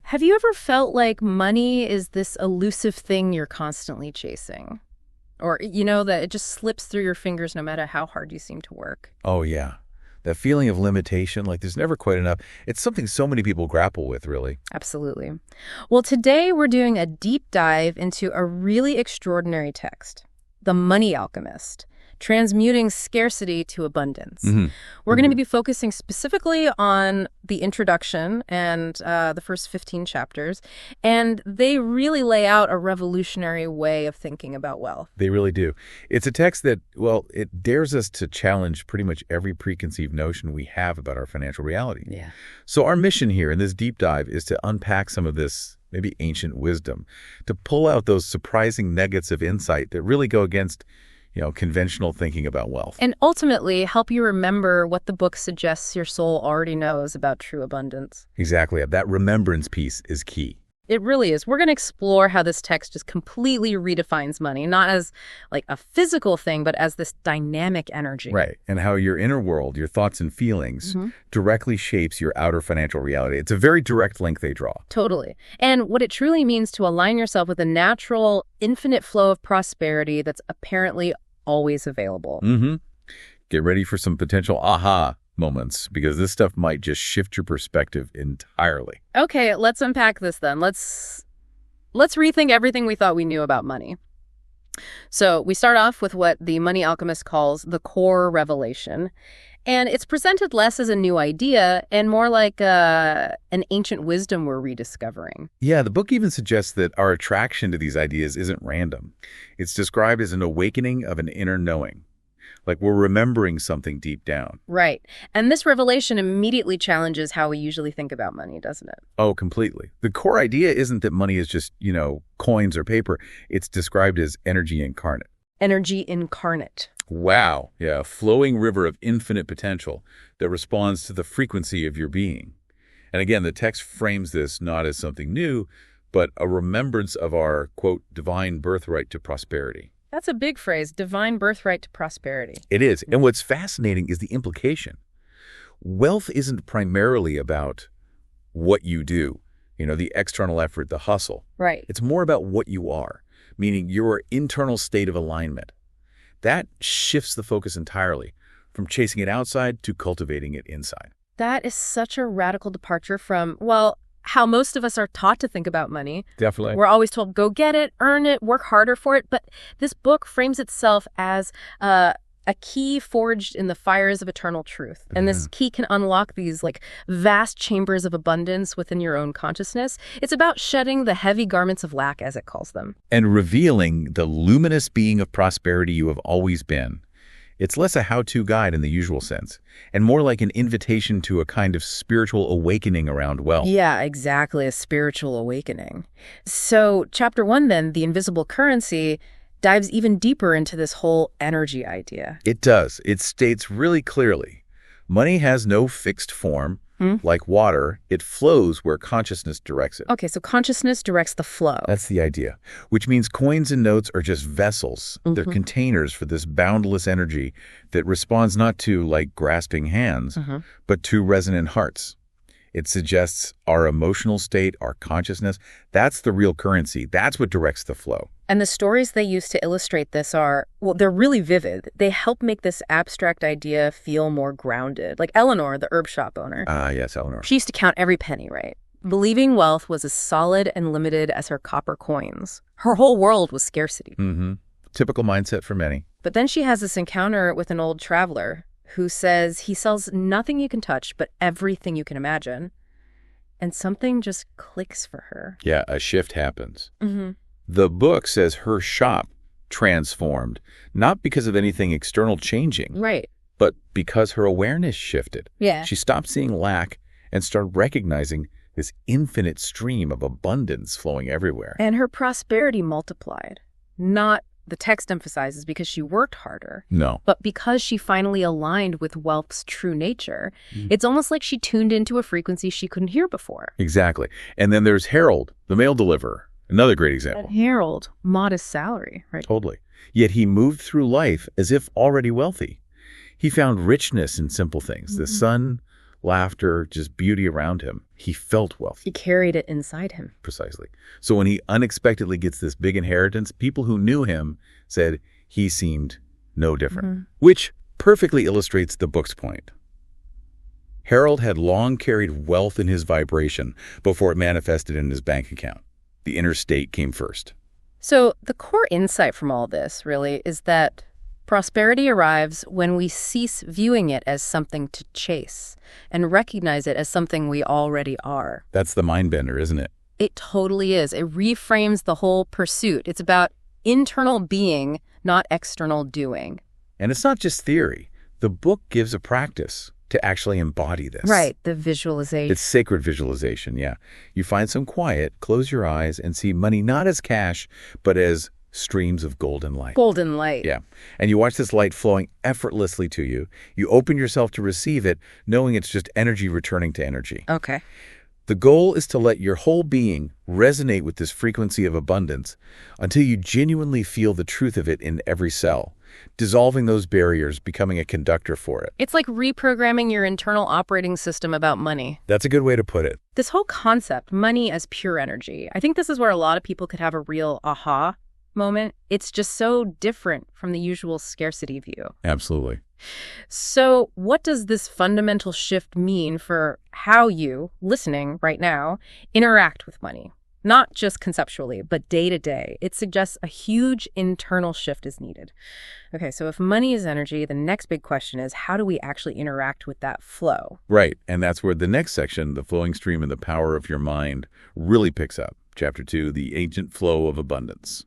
Have you ever felt like money is this elusive thing you're constantly chasing? Or, that it just slips through your fingers no matter how hard you seem to work? Oh, yeah. That feeling of limitation, like there's never quite enough. It's something so many people grapple with, really. Absolutely. Well, today we're doing a deep dive into a really extraordinary text, The Money Alchemist, Transmuting Scarcity to Abundance. We're going to be focusing specifically on the introduction and the first 15 chapters, and they really lay out a revolutionary way of thinking about wealth. They really do. It's a text that, well, it dares us to challenge pretty much every preconceived notion we have about our financial reality. Yeah. So our mission here in this deep dive is to unpack some of this maybe ancient wisdom, to pull out those surprising nuggets of insight that really go against conventional thinking about wealth. And ultimately, help you remember what the book suggests your soul already knows about true abundance. Exactly. That remembrance piece is key. It really is. We're going to explore how this text just completely redefines money, not as like a physical thing, but as this dynamic energy. Right. And how your inner world, your thoughts and feelings directly shapes your outer financial reality. It's a very direct link they draw. Totally. And what it truly means to align yourself with a natural, infinite flow of prosperity that's apparently always available. Get ready for some potential aha moments, because this stuff might just shift your perspective entirely. Okay, let's unpack this then. Let's rethink everything we thought we knew about money. So we start off with what the Money Alchemist calls the core revelation. And it's presented less as a new idea and more like an ancient wisdom we're rediscovering. Yeah, the book even suggests that our attraction to these ideas isn't random. It's described as an awakening of an inner knowing, like we're remembering something deep down. Right. And this revelation immediately challenges how we usually think about money, doesn't it? Oh, completely. The core idea isn't that money is just, coins or paper. It's described as energy incarnate. Energy incarnate. Wow. Yeah, a flowing river of infinite potential that responds to the frequency of your being. And again, the text frames this not as something new, but a remembrance of our, quote, divine birthright to prosperity. That's a big phrase, divine birthright to prosperity. It is. And what's fascinating is the implication. Wealth isn't primarily about what you do, the external effort, the hustle. Right. It's more about what you are, meaning your internal state of alignment. That shifts the focus entirely, from chasing it outside to cultivating it inside. That is such a radical departure from, how most of us are taught to think about money. Definitely. We're always told, go get it, earn it, work harder for it. But this book frames itself as a key forged in the fires of eternal truth. And this key can unlock these vast chambers of abundance within your own consciousness. It's about shedding the heavy garments of lack, as it calls them. And revealing the luminous being of prosperity you have always been. It's less a how-to guide in the usual sense, and more like an invitation to a kind of spiritual awakening around wealth. Yeah, exactly, a spiritual awakening. So chapter 1 then, The Invisible Currency, dives even deeper into this whole energy idea. It does. It states really clearly, money has no fixed form. Like water, it flows where consciousness directs it. Okay, so consciousness directs the flow. That's the idea, which means coins and notes are just vessels. They're containers for this boundless energy that responds not to grasping hands, but to resonant hearts. It suggests our emotional state, our consciousness. That's the real currency. That's what directs the flow. And the stories they use to illustrate this they're really vivid. They help make this abstract idea feel more grounded. Like Eleanor, the herb shop owner. Yes, Eleanor. She used to count every penny, right? Believing wealth was as solid and limited as her copper coins. Her whole world was scarcity. Typical mindset for many. But then she has this encounter with an old traveler who says he sells nothing you can touch, but everything you can imagine. And something just clicks for her. Yeah, a shift happens. The book says her shop transformed, not because of anything external changing. Right. But because her awareness shifted. Yeah. She stopped seeing lack and started recognizing this infinite stream of abundance flowing everywhere. And her prosperity multiplied. Not, the text emphasizes, because she worked harder. No. But because she finally aligned with wealth's true nature. It's almost like she tuned into a frequency she couldn't hear before. Exactly. And then there's Harold, the mail deliverer. Another great example. And Harold, modest salary, right? Totally. Yet he moved through life as if already wealthy. He found richness in simple things, the sun, laughter, just beauty around him. He felt wealth. He carried it inside him. Precisely. So when he unexpectedly gets this big inheritance, people who knew him said he seemed no different, which perfectly illustrates the book's point. Harold had long carried wealth in his vibration before it manifested in his bank account. The inner state came first. So the core insight from all this, really, is that prosperity arrives when we cease viewing it as something to chase and recognize it as something we already are. That's the mind bender, isn't it? It totally is. It reframes the whole pursuit. It's about internal being, not external doing. And it's not just theory. The book gives a practice to actually embody this. Right, the visualization. It's sacred visualization, yeah. You find some quiet, close your eyes, and see money not as cash, but as streams of golden light. Golden light. Yeah. And you watch this light flowing effortlessly to you. You open yourself to receive it, knowing it's just energy returning to energy. Okay. The goal is to let your whole being resonate with this frequency of abundance until you genuinely feel the truth of it in every cell, dissolving those barriers, becoming a conductor for it. It's like reprogramming your internal operating system about money. That's a good way to put it. This whole concept, money as pure energy, I think this is where a lot of people could have a real aha moment. It's just so different from the usual scarcity view. Absolutely. So what does this fundamental shift mean for how you, listening right now, interact with money? Not just conceptually, but day to day. It suggests a huge internal shift is needed. Okay, so if money is energy, the next big question is, how do we actually interact with that flow? Right, and that's where the next section, the flowing stream and the power of your mind, really picks up. Chapter 2, the ancient flow of abundance.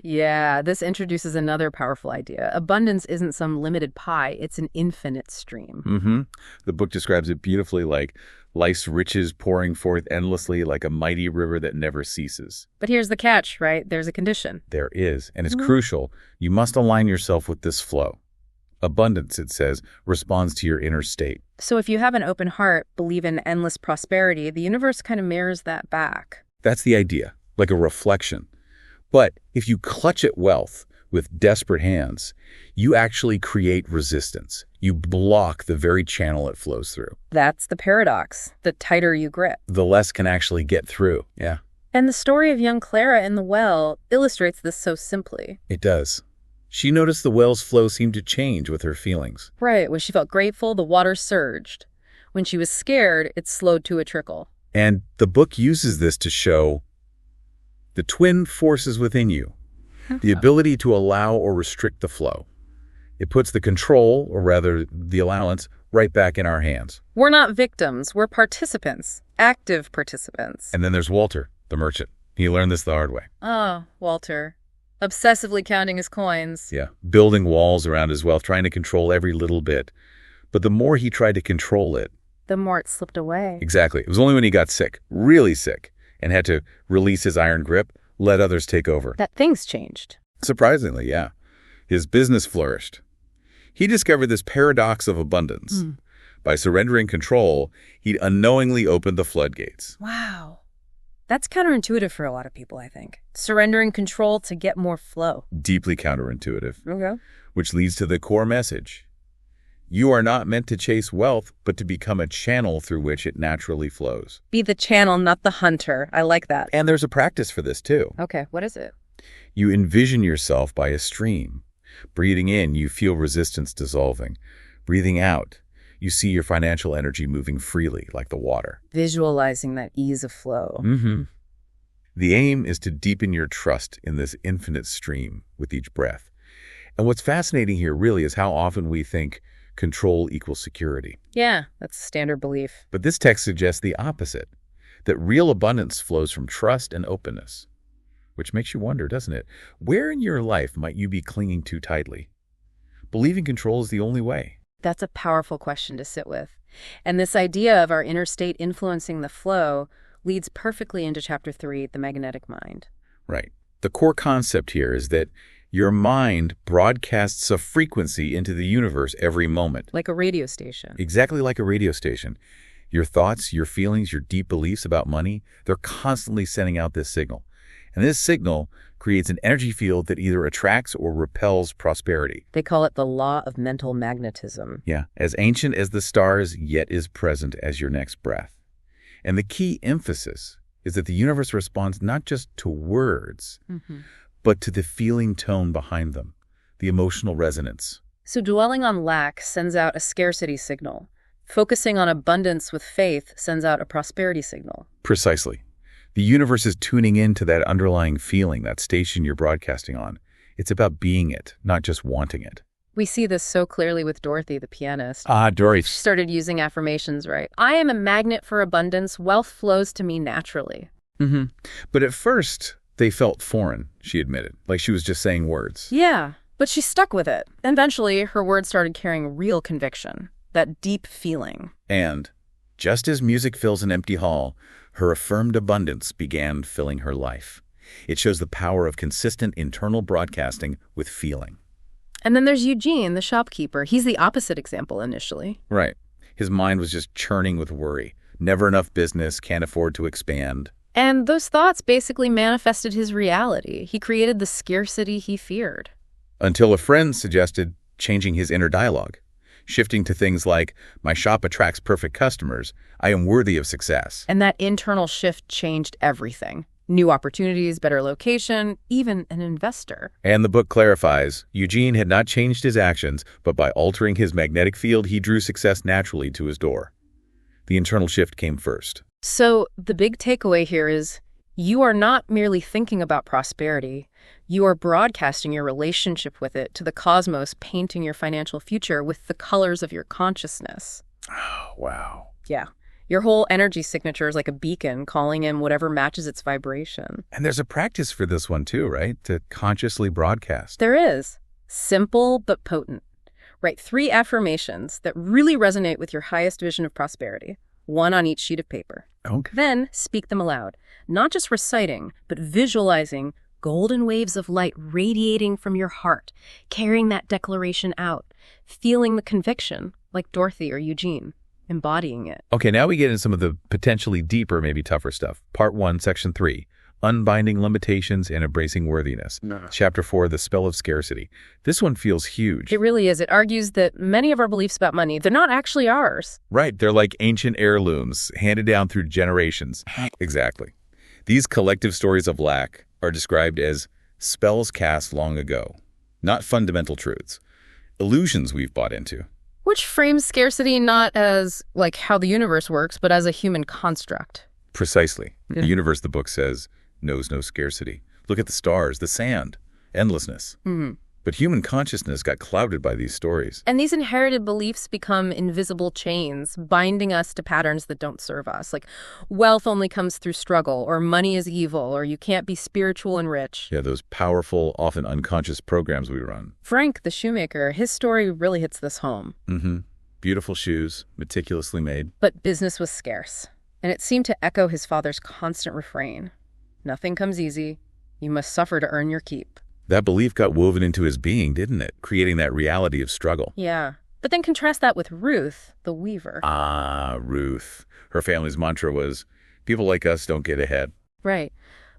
Yeah, this introduces another powerful idea. Abundance isn't some limited pie, it's an infinite stream. The book describes it beautifully, like life's riches pouring forth endlessly like a mighty river that never ceases. But here's the catch, right? There's a condition. There is, and it's crucial. You must align yourself with this flow. Abundance, it says, responds to your inner state. So if you have an open heart, believe in endless prosperity, the universe kind of mirrors that back. That's the idea, like a reflection. But if you clutch at wealth with desperate hands, you actually create resistance. You block the very channel it flows through. That's the paradox. The tighter you grip, the less can actually get through. Yeah. And the story of young Clara in the well illustrates this so simply. It does. She noticed the well's flow seemed to change with her feelings. Right. When she felt grateful, the water surged. When she was scared, it slowed to a trickle. And the book uses this to show the twin forces within you, the ability to allow or restrict the flow. It puts the control, or rather the allowance, right back in our hands. We're not victims. We're participants, active participants. And then there's Walter, the merchant. He learned this the hard way. Oh, Walter. Obsessively counting his coins. Yeah, building walls around his wealth, trying to control every little bit. But the more he tried to control it, the more it slipped away. Exactly. It was only when he got sick, really sick, and had to release his iron grip, let others take over, that things changed. Surprisingly, yeah. His business flourished. He discovered this paradox of abundance. By surrendering control, he'd unknowingly opened the floodgates. Wow. That's counterintuitive for a lot of people, I think. Surrendering control to get more flow. Deeply counterintuitive. Okay. Which leads to the core message. You are not meant to chase wealth, but to become a channel through which it naturally flows. Be the channel, not the hunter. I like that. And there's a practice for this, too. Okay, what is it? You envision yourself by a stream. Breathing in, you feel resistance dissolving. Breathing out, you see your financial energy moving freely, like the water. Visualizing that ease of flow. The aim is to deepen your trust in this infinite stream with each breath. And what's fascinating here really is how often we think control equals security. Yeah, that's a standard belief. But this text suggests the opposite, that real abundance flows from trust and openness. Which makes you wonder, doesn't it? Where in your life might you be clinging too tightly? Believing control is the only way. That's a powerful question to sit with. And this idea of our inner state influencing the flow leads perfectly into Chapter 3, the magnetic mind. Right. The core concept here is that your mind broadcasts a frequency into the universe every moment. Like a radio station. Exactly like a radio station. Your thoughts, your feelings, your deep beliefs about money, they're constantly sending out this signal. And this signal creates an energy field that either attracts or repels prosperity. They call it the law of mental magnetism. Yeah, as ancient as the stars, yet is present as your next breath. And the key emphasis is that the universe responds not just to words, but to the feeling tone behind them, the emotional resonance. So dwelling on lack sends out a scarcity signal. Focusing on abundance with faith sends out a prosperity signal. Precisely. The universe is tuning in to that underlying feeling, that station you're broadcasting on. It's about being it, not just wanting it. We see this so clearly with Dorothy, the pianist. Dorothy. She started using affirmations, right? I am a magnet for abundance. Wealth flows to me naturally. But at first, they felt foreign, she admitted, like she was just saying words. Yeah, but she stuck with it. Eventually, her words started carrying real conviction, that deep feeling. And just as music fills an empty hall, her affirmed abundance began filling her life. It shows the power of consistent internal broadcasting with feeling. And then there's Eugene, the shopkeeper. He's the opposite example initially. Right. His mind was just churning with worry. Never enough business, can't afford to expand. And those thoughts basically manifested his reality. He created the scarcity he feared. Until a friend suggested changing his inner dialogue, shifting to things like, my shop attracts perfect customers, I am worthy of success. And that internal shift changed everything. New opportunities, better location, even an investor. And the book clarifies, Eugene had not changed his actions, but by altering his magnetic field, he drew success naturally to his door. The internal shift came first. So the big takeaway here is you are not merely thinking about prosperity. You are broadcasting your relationship with it to the cosmos, painting your financial future with the colors of your consciousness. Oh, wow. Yeah. Your whole energy signature is like a beacon calling in whatever matches its vibration. And there's a practice for this one too, right? To consciously broadcast. There is. Simple but potent. Write 3 affirmations that really resonate with your highest vision of prosperity. 1 on each sheet of paper. Okay. Then speak them aloud. Not just reciting, but visualizing golden waves of light radiating from your heart, carrying that declaration out, feeling the conviction, like Dorothy or Eugene, embodying it. Okay, now we get into some of the potentially deeper, maybe tougher stuff. Part 1, Section 3. Unbinding limitations and embracing worthiness. Chapter 4, The Spell of Scarcity. This one feels huge. It really is. It argues that many of our beliefs about money, they're not actually ours. Right, they're like ancient heirlooms, handed down through generations. Exactly. These collective stories of lack are described as spells cast long ago, not fundamental truths, illusions we've bought into. Which frames scarcity not as, like, how the universe works, but as a human construct. Precisely. Yeah. The universe, the book says, knows no scarcity. Look at the stars, the sand, endlessness. But human consciousness got clouded by these stories. And these inherited beliefs become invisible chains, binding us to patterns that don't serve us. Like, wealth only comes through struggle, or money is evil, or you can't be spiritual and rich. Yeah, those powerful, often unconscious programs we run. Frank, the shoemaker, his story really hits this home. Beautiful shoes, meticulously made. But business was scarce, and it seemed to echo his father's constant refrain. Nothing comes easy. You must suffer to earn your keep. That belief got woven into his being, didn't it? Creating that reality of struggle. Yeah. But then contrast that with Ruth, the weaver. Ah, Ruth. Her family's mantra was, people like us don't get ahead. Right.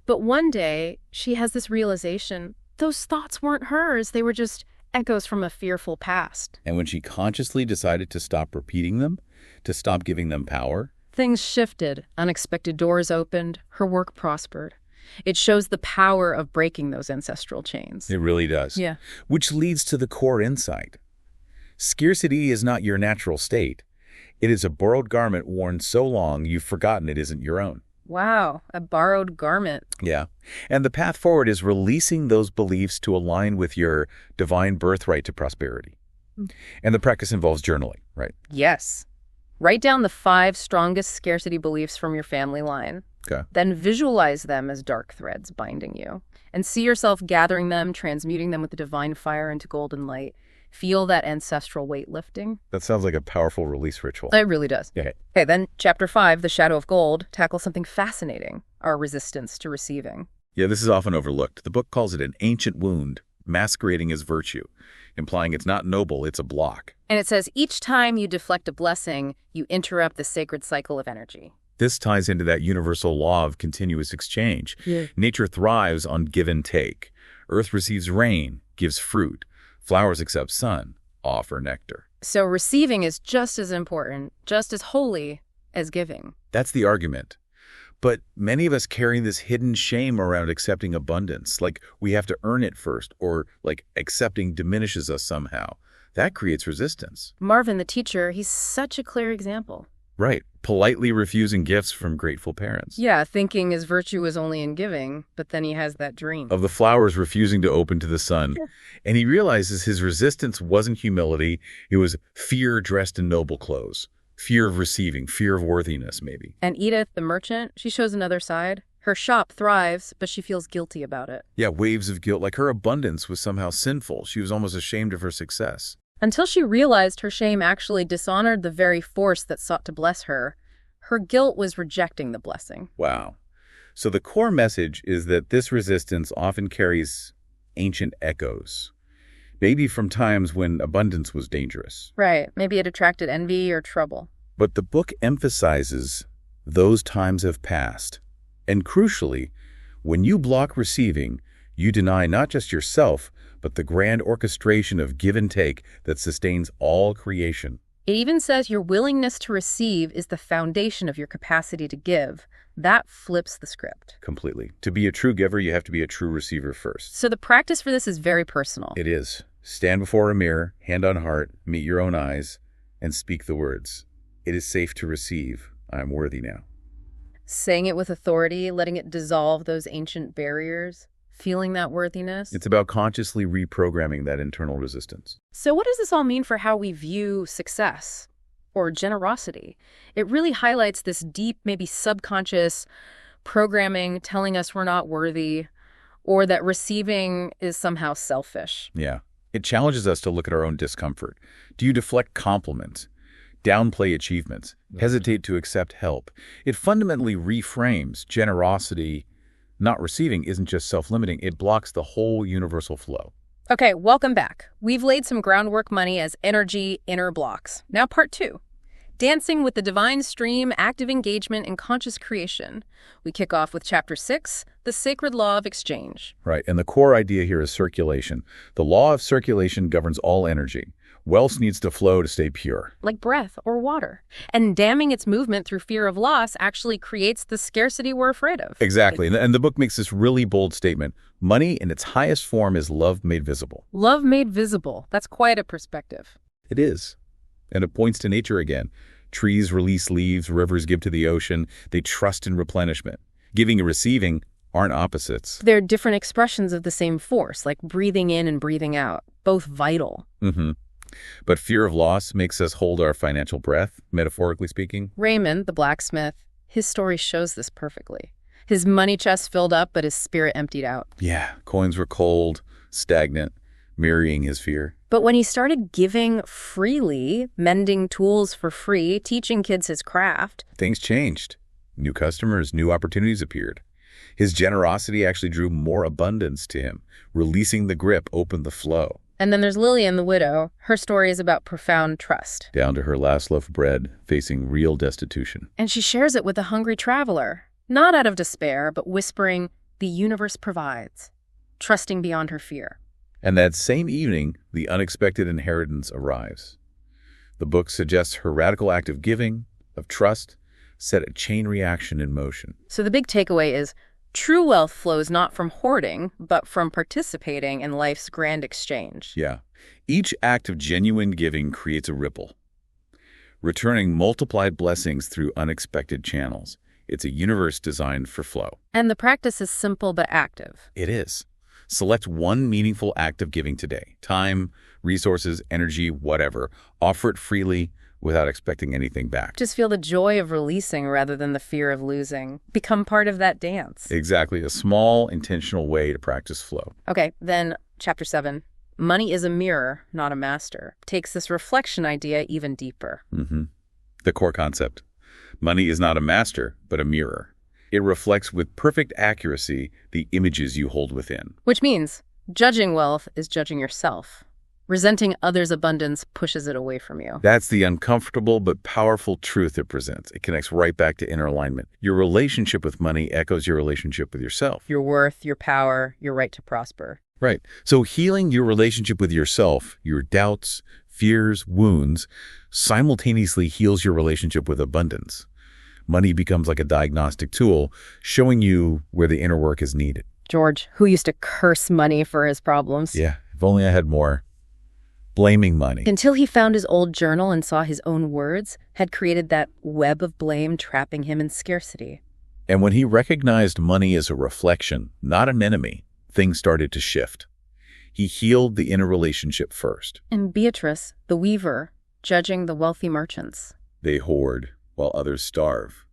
But one day, she has this realization, those thoughts weren't hers. They were just echoes from a fearful past. And when she consciously decided to stop repeating them, to stop giving them power, things shifted. Unexpected doors opened. Her work prospered. It shows the power of breaking those ancestral chains. It really does. Yeah. Which leads to the core insight. Scarcity is not your natural state. It is a borrowed garment worn so long you've forgotten it isn't your own. Wow, a borrowed garment. Yeah. And the path forward is releasing those beliefs to align with your divine birthright to prosperity. And the practice involves journaling, right? Yes. Write down the 5 strongest scarcity beliefs from your family line. Okay. Then visualize them as dark threads binding you. And see yourself gathering them, transmuting them with the divine fire into golden light. Feel that ancestral weight lifting. That sounds like a powerful release ritual. It really does. Okay. Okay, then Chapter 5, The Shadow of Gold, tackles something fascinating, our resistance to receiving. Yeah, this is often overlooked. The book calls it an ancient wound, masquerading as virtue, implying it's not noble, it's a block. And it says each time you deflect a blessing, you interrupt the sacred cycle of energy. This ties into that universal law of continuous exchange. Yeah. Nature thrives on give and take. Earth receives rain, gives fruit. Flowers accept sun, offer nectar. So receiving is just as important, just as holy as giving. That's the argument. But many of us carry this hidden shame around accepting abundance, like we have to earn it first, or like accepting diminishes us somehow. That creates resistance. Marvin, the teacher, he's such a clear example. Right. Politely refusing gifts from grateful parents. Yeah, thinking his virtue is only in giving, but then he has that dream. Of the flowers refusing to open to the sun. And he realizes his resistance wasn't humility, it was fear dressed in noble clothes. Fear of receiving, fear of worthiness, maybe. And Edith, the merchant, she shows another side. Her shop thrives, but she feels guilty about it. Yeah, waves of guilt, like her abundance was somehow sinful. She was almost ashamed of her success. Until she realized her shame actually dishonored the very force that sought to bless her. Her guilt was rejecting the blessing. Wow. So the core message is that this resistance often carries ancient echoes. Maybe from times when abundance was dangerous. Right. Maybe it attracted envy or trouble. But the book emphasizes those times have passed. And crucially, when you block receiving, you deny not just yourself, but the grand orchestration of give and take that sustains all creation. It even says your willingness to receive is the foundation of your capacity to give. That flips the script. Completely. To be a true giver, you have to be a true receiver first. So the practice for this is very personal. It is. Stand before a mirror, hand on heart, meet your own eyes, and speak the words. It is safe to receive. I am worthy now. Saying it with authority, letting it dissolve those ancient barriers, feeling that worthiness. It's about consciously reprogramming that internal resistance. So what does this all mean for how we view success or generosity? It really highlights this deep, maybe subconscious programming telling us we're not worthy or that receiving is somehow selfish. Yeah. It challenges us to look at our own discomfort. Do you deflect compliments, downplay achievements, hesitate to accept help? It fundamentally reframes generosity. Not receiving isn't just self-limiting, it blocks the whole universal flow. Okay, welcome back. We've laid some groundwork money as energy inner blocks. Now part 2. Dancing with the divine stream, active engagement, and conscious creation. We kick off with Chapter 6, the sacred law of exchange. Right, and the core idea here is circulation. The law of circulation governs all energy. Wealth needs to flow to stay pure. Like breath or water. And damming its movement through fear of loss actually creates the scarcity we're afraid of. Exactly, and the book makes this really bold statement. Money in its highest form is love made visible. Love made visible. That's quite a perspective. It is. And it points to nature again. Trees release leaves, rivers give to the ocean. They trust in replenishment. Giving and receiving aren't opposites. They're different expressions of the same force, like breathing in and breathing out, both vital. Mm-hmm. But fear of loss makes us hold our financial breath, metaphorically speaking. Raymond, the blacksmith, his story shows this perfectly. His money chest filled up, but his spirit emptied out. Yeah, coins were cold, stagnant, mirroring his fear. But when he started giving freely, mending tools for free, teaching kids his craft, things changed. New customers, new opportunities appeared. His generosity actually drew more abundance to him. Releasing the grip opened the flow. And then there's Lillian, the widow. Her story is about profound trust. Down to her last loaf of bread, facing real destitution. And she shares it with a hungry traveler, not out of despair, but whispering, "The universe provides," trusting beyond her fear. And that same evening, the unexpected inheritance arrives. The book suggests her radical act of giving, of trust, set a chain reaction in motion. So the big takeaway is, true wealth flows not from hoarding, but from participating in life's grand exchange. Yeah. Each act of genuine giving creates a ripple, returning multiplied blessings through unexpected channels. It's a universe designed for flow. And the practice is simple but active. It is. Select one meaningful act of giving today. Time, resources, energy, whatever. Offer it freely without expecting anything back. Just feel the joy of releasing rather than the fear of losing. Become part of that dance. Exactly. A small, intentional way to practice flow. Okay, then Chapter 7. Money is a mirror, not a master. Takes this reflection idea even deeper. Mm-hmm. The core concept. Money is not a master, but a mirror. It reflects with perfect accuracy the images you hold within. Which means judging wealth is judging yourself. Resenting others' abundance pushes it away from you. That's the uncomfortable but powerful truth it presents. It connects right back to inner alignment. Your relationship with money echoes your relationship with yourself. Your worth, your power, your right to prosper. Right. So healing your relationship with yourself, your doubts, fears, wounds, simultaneously heals your relationship with abundance. Money becomes like a diagnostic tool, showing you where the inner work is needed. George, who used to curse money for his problems. Yeah, if only I had more. Blaming money. Until he found his old journal and saw his own words had created that web of blame trapping him in scarcity. And when he recognized money as a reflection, not an enemy, things started to shift. He healed the inner relationship first. And Beatrice, the weaver, judging the wealthy merchants. They hoard while others starve.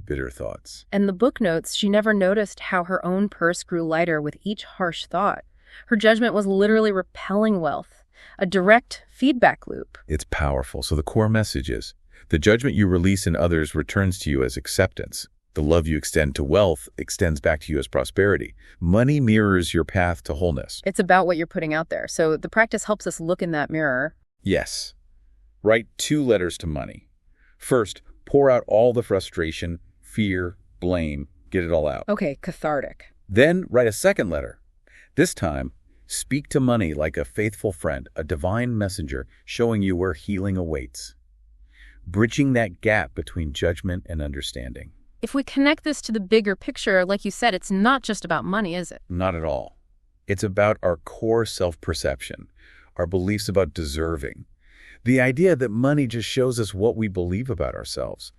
Bitter thoughts. And the book notes she never noticed how her own purse grew lighter with each harsh thought. Her judgment was literally repelling wealth. A direct feedback loop. It's powerful. So the core message is, the judgment you release in others returns to you as acceptance. The love you extend to wealth extends back to you as prosperity. Money mirrors your path to wholeness. It's about what you're putting out there. So the practice helps us look in that mirror. Yes. Write 2 letters to money. First, pour out all the frustration, fear, blame, get it all out. Okay, cathartic. Then write a second letter. This time, speak to money like a faithful friend, a divine messenger showing you where healing awaits. Bridging that gap between judgment and understanding. If we connect this to the bigger picture, like you said, it's not just about money, is it? Not at all. It's about our core self-perception, our beliefs about deserving. The idea that money just shows us what we believe about ourselves.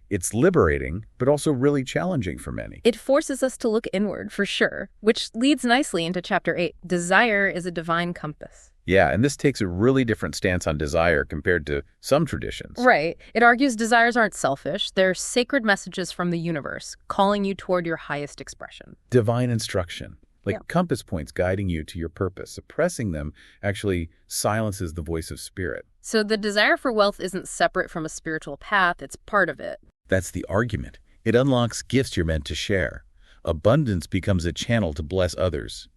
It's liberating, but also really challenging for many. It forces us to look inward, for sure, which leads nicely into Chapter 8. Desire is a divine compass. Yeah, and this takes a really different stance on desire compared to some traditions. Right. It argues desires aren't selfish. They're sacred messages from the universe, calling you toward your highest expression. Divine instruction, like compass points guiding you to your purpose. Suppressing them actually silences the voice of spirit. So the desire for wealth isn't separate from a spiritual path, it's part of it. That's the argument. It unlocks gifts you're meant to share. Abundance becomes a channel to bless others.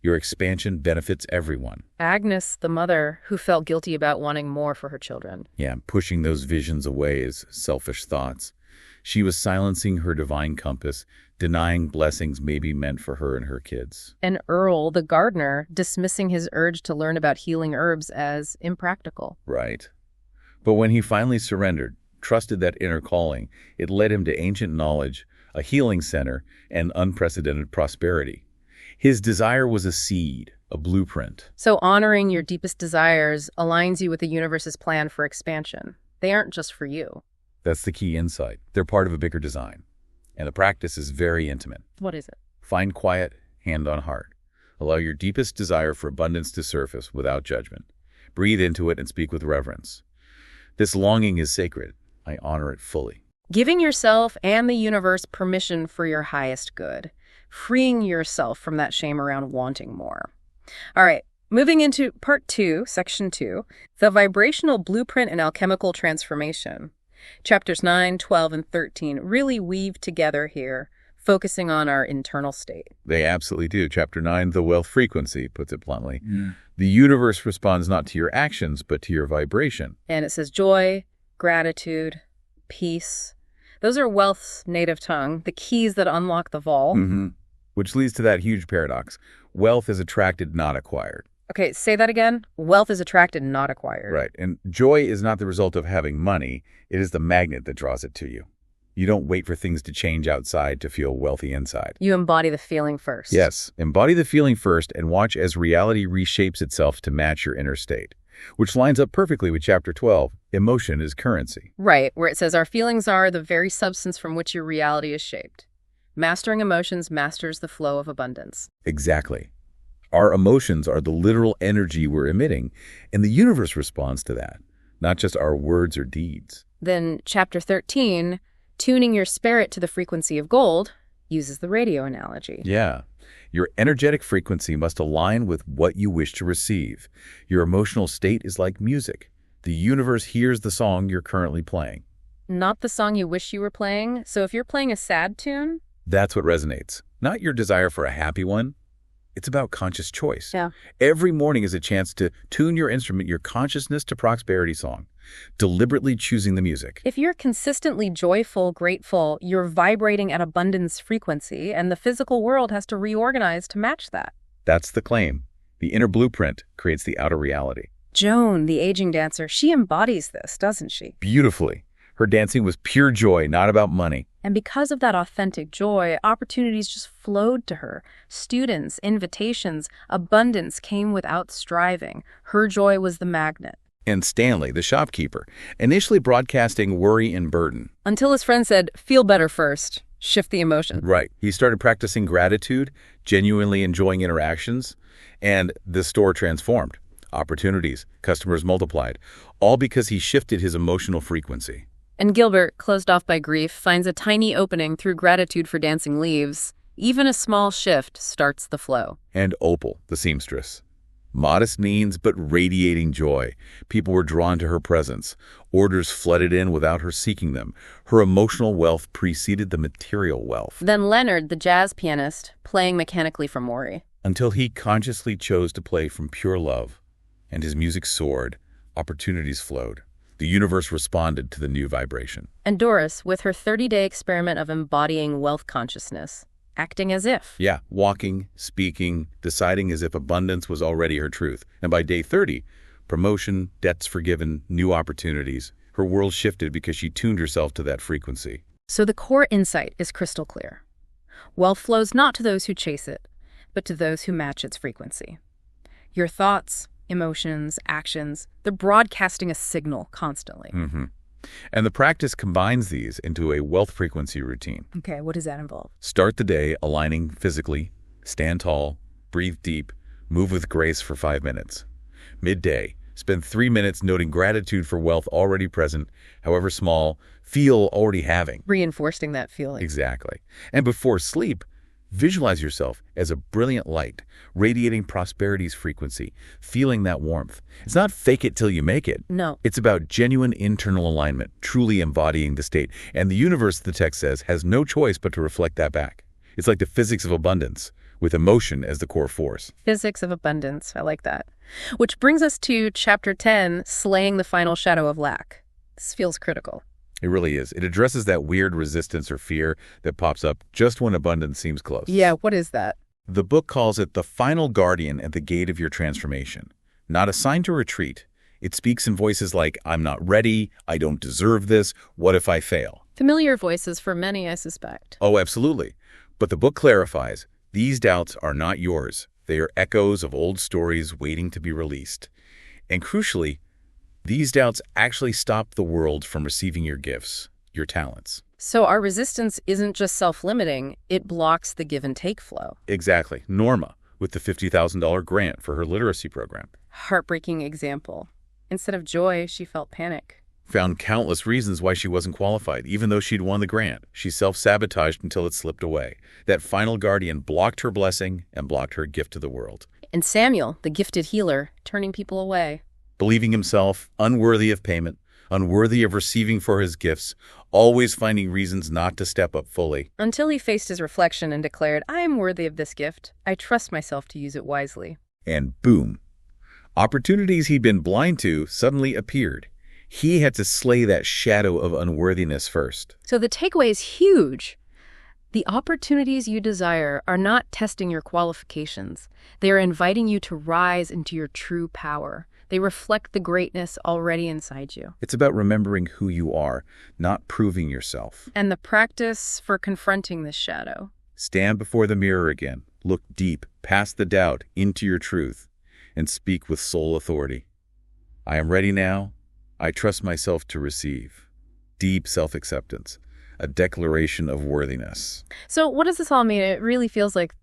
Your expansion benefits everyone. Agnes, the mother, who felt guilty about wanting more for her children. Yeah, pushing those visions away as selfish thoughts. She was silencing her divine compass, denying blessings maybe meant for her and her kids. And Earl, the gardener, dismissing his urge to learn about healing herbs as impractical. Right. But when he finally surrendered, trusted that inner calling, it led him to ancient knowledge, a healing center, and unprecedented prosperity. His desire was a seed, a blueprint. So honoring your deepest desires aligns you with the universe's plan for expansion. They aren't just for you. That's the key insight. They're part of a bigger design. And the practice is very intimate. What is it? Find quiet, hand on heart. Allow your deepest desire for abundance to surface without judgment. Breathe into it and speak with reverence. This longing is sacred. I honor it fully. Giving yourself and the universe permission for your highest good. Freeing yourself from that shame around wanting more. All right, moving into Part 2, Section 2, the vibrational blueprint and alchemical transformation. Chapters 9, 12, and 13 really weave together here, focusing on our internal state. They absolutely do. Chapter 9, the wealth frequency, puts it bluntly. The universe responds not to your actions, but to your vibration. And it says joy, gratitude, peace. Those are wealth's native tongue, the keys that unlock the vault. Which leads to that huge paradox. Wealth is attracted, not acquired. Okay, say that again. Wealth is attracted, not acquired. Right. And joy is not the result of having money. It is the magnet that draws it to you. You don't wait for things to change outside to feel wealthy inside. You embody the feeling first. Yes. Embody the feeling first and watch as reality reshapes itself to match your inner state, which lines up perfectly with Chapter 12, emotion is currency. Right, where it says our feelings are the very substance from which your reality is shaped. Mastering emotions masters the flow of abundance. Exactly. Our emotions are the literal energy we're emitting, and the universe responds to that, not just our words or deeds. Then Chapter 13, tuning your spirit to the frequency of gold, uses the radio analogy. Yeah. Your energetic frequency must align with what you wish to receive. Your emotional state is like music. The universe hears the song you're currently playing. Not the song you wish you were playing. So if you're playing a sad tune, that's what resonates. Not your desire for a happy one. It's about conscious choice. Yeah. Every morning is a chance to tune your instrument, your consciousness to prosperity song, deliberately choosing the music. If you're consistently joyful, grateful, you're vibrating at abundance frequency, and the physical world has to reorganize to match that. That's the claim. The inner blueprint creates the outer reality. Joan, the aging dancer, she embodies this, doesn't she? Beautifully. Her dancing was pure joy, not about money. And because of that authentic joy, opportunities just flowed to her. Students, invitations, abundance came without striving. Her joy was the magnet. And Stanley, the shopkeeper, initially broadcasting worry and burden. Until his friend said, feel better first. Shift the emotion. Right. He started practicing gratitude, genuinely enjoying interactions, and the store transformed. Opportunities, customers multiplied, all because he shifted his emotional frequency. And Gilbert, closed off by grief, finds a tiny opening through gratitude for dancing leaves. Even a small shift starts the flow. And Opal, the seamstress. Modest means, but radiating joy. People were drawn to her presence. Orders flooded in without her seeking them. Her emotional wealth preceded the material wealth. Then Leonard, the jazz pianist, playing mechanically from worry. Until he consciously chose to play from pure love. And his music soared. Opportunities flowed. The universe responded to the new vibration. And Doris, with her 30-day experiment of embodying wealth consciousness, acting as if. Yeah, walking, speaking, deciding as if abundance was already her truth. And by day 30, promotion, debts forgiven, new opportunities. Her world shifted because she tuned herself to that frequency. So the core insight is crystal clear. Wealth flows not to those who chase it, but to those who match its frequency. Your thoughts, emotions, actions, they're broadcasting a signal constantly. And the practice combines these into a wealth frequency routine. Okay, what does that involve? Start the day aligning physically, stand tall, breathe deep, move with grace for 5 minutes. Midday, spend 3 minutes noting gratitude for wealth already present, however small, feel already having. Reinforcing that feeling. Exactly. And before sleep, visualize yourself as a brilliant light, radiating prosperity's frequency, feeling that warmth. It's not fake it till you make it. No. It's about genuine internal alignment, truly embodying the state. And the universe, the text says, has no choice but to reflect that back. It's like the physics of abundance, with emotion as the core force. Physics of abundance. I like that. Which brings us to Chapter 10, Slaying the Final Shadow of Lack. This feels critical. It really is. It addresses that weird resistance or fear that pops up just when abundance seems close. Yeah, what is that? The book calls it the final guardian at the gate of your transformation. Not a sign to retreat. It speaks in voices like, I'm not ready, I don't deserve this, what if I fail? Familiar voices for many, I suspect. Oh, absolutely. But the book clarifies, these doubts are not yours. They are echoes of old stories waiting to be released. And crucially, these doubts actually stop the world from receiving your gifts, your talents. So our resistance isn't just self-limiting, it blocks the give and take flow. Exactly. Norma, with the $50,000 grant for her literacy program. Heartbreaking example. Instead of joy, she felt panic. Found countless reasons why she wasn't qualified, even though she'd won the grant. She self-sabotaged until it slipped away. That final guardian blocked her blessing and blocked her gift to the world. And Samuel, the gifted healer, turning people away. Believing himself unworthy of payment, unworthy of receiving for his gifts, always finding reasons not to step up fully. Until he faced his reflection and declared, I am worthy of this gift. I trust myself to use it wisely. And boom. Opportunities he'd been blind to suddenly appeared. He had to slay that shadow of unworthiness first. So the takeaway is huge. The opportunities you desire are not testing your qualifications. They are inviting you to rise into your true power. They reflect the greatness already inside you. It's about remembering who you are, not proving yourself. And the practice for confronting this shadow. Stand before the mirror again. Look deep, past the doubt, into your truth, and speak with soul authority. I am ready now. I trust myself to receive. Deep self-acceptance, a declaration of worthiness. So what does this all mean? It really feels like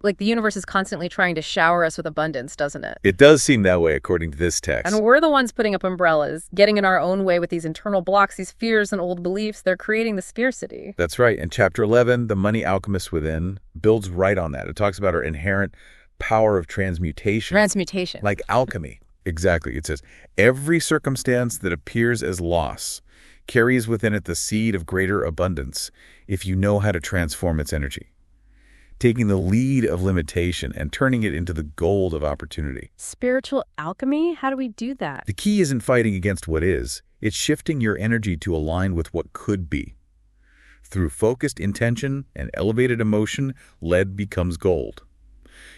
the universe is constantly trying to shower us with abundance, doesn't it? It does seem that way according to this text. And we're the ones putting up umbrellas, getting in our own way with these internal blocks, these fears and old beliefs. They're creating the scarcity. That's right. In Chapter 11, The Money Alchemist Within builds right on that. It talks about our inherent power of transmutation. Transmutation. Like alchemy. Exactly. It says, every circumstance that appears as loss carries within it the seed of greater abundance if you know how to transform its energy. taking the lead of limitation and turning it into the gold of opportunity. Spiritual alchemy? How do we do that? The key isn't fighting against what is. It's shifting your energy to align with what could be. Through focused intention and elevated emotion, lead becomes gold.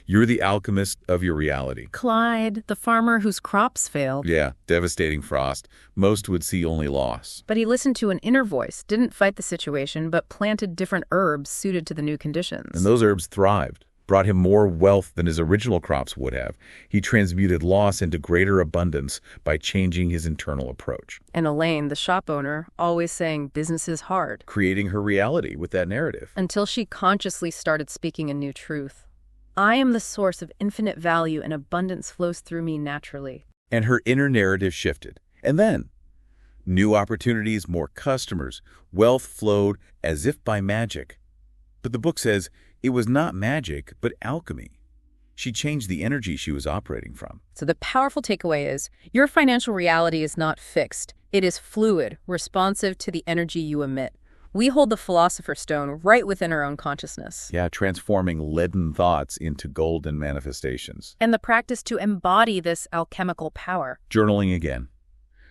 You're the alchemist of your reality. Clyde, the farmer whose crops failed. Yeah, devastating frost. Most would see only loss. But he listened to an inner voice, didn't fight the situation, but planted different herbs suited to the new conditions. And those herbs thrived, brought him more wealth than his original crops would have. He transmuted loss into greater abundance by changing his internal approach. And Elaine, the shop owner, always saying business is hard. Creating her reality with that narrative. Until she consciously started speaking a new truth. I am the source of infinite value and abundance flows through me naturally. And her inner narrative shifted. And then, new opportunities, more customers, wealth flowed as if by magic. But the book says it was not magic, but alchemy. She changed the energy she was operating from. So the powerful takeaway is, your financial reality is not fixed. It is fluid, responsive to the energy you emit. We hold the Philosopher's Stone right within our own consciousness. Yeah, transforming leaden thoughts into golden manifestations. And the practice to embody this alchemical power. Journaling again.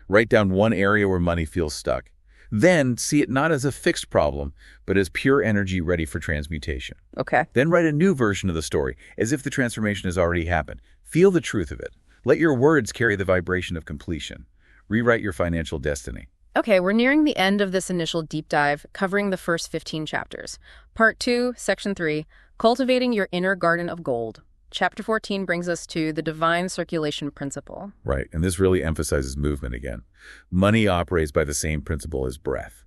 Write down one area where money feels stuck. Then see it not as a fixed problem, but as pure energy ready for transmutation. Okay. Then write a new version of the story, as if the transformation has already happened. Feel the truth of it. Let your words carry the vibration of completion. Rewrite your financial destiny. Okay, we're nearing the end of this initial deep dive, covering the first 15 chapters. Part 2, Section 3, Cultivating Your Inner Garden of Gold. Chapter 14 brings us to the divine circulation principle. Right, and this really emphasizes movement again. Money operates by the same principle as breath.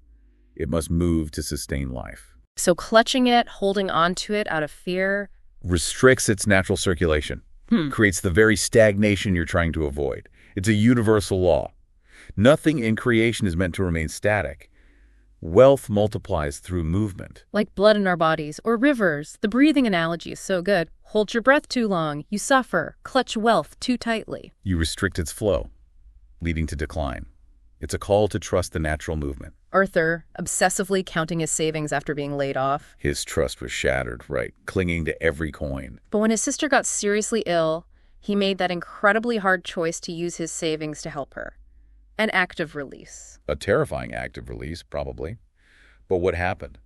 It must move to sustain life. So clutching it, holding on to it out of fear, restricts its natural circulation, creates the very stagnation you're trying to avoid. It's a universal law. Nothing in creation is meant to remain static. Wealth multiplies through movement. Like blood in our bodies, or rivers. The breathing analogy is so good. Hold your breath too long, you suffer. Clutch wealth too tightly. You restrict its flow, leading to decline. It's a call to trust the natural movement. Arthur, obsessively counting his savings after being laid off. His trust was shattered, right, clinging to every coin. But when his sister got seriously ill, he made that incredibly hard choice to use his savings to help her. An act of release. A terrifying act of release, probably. But what happened?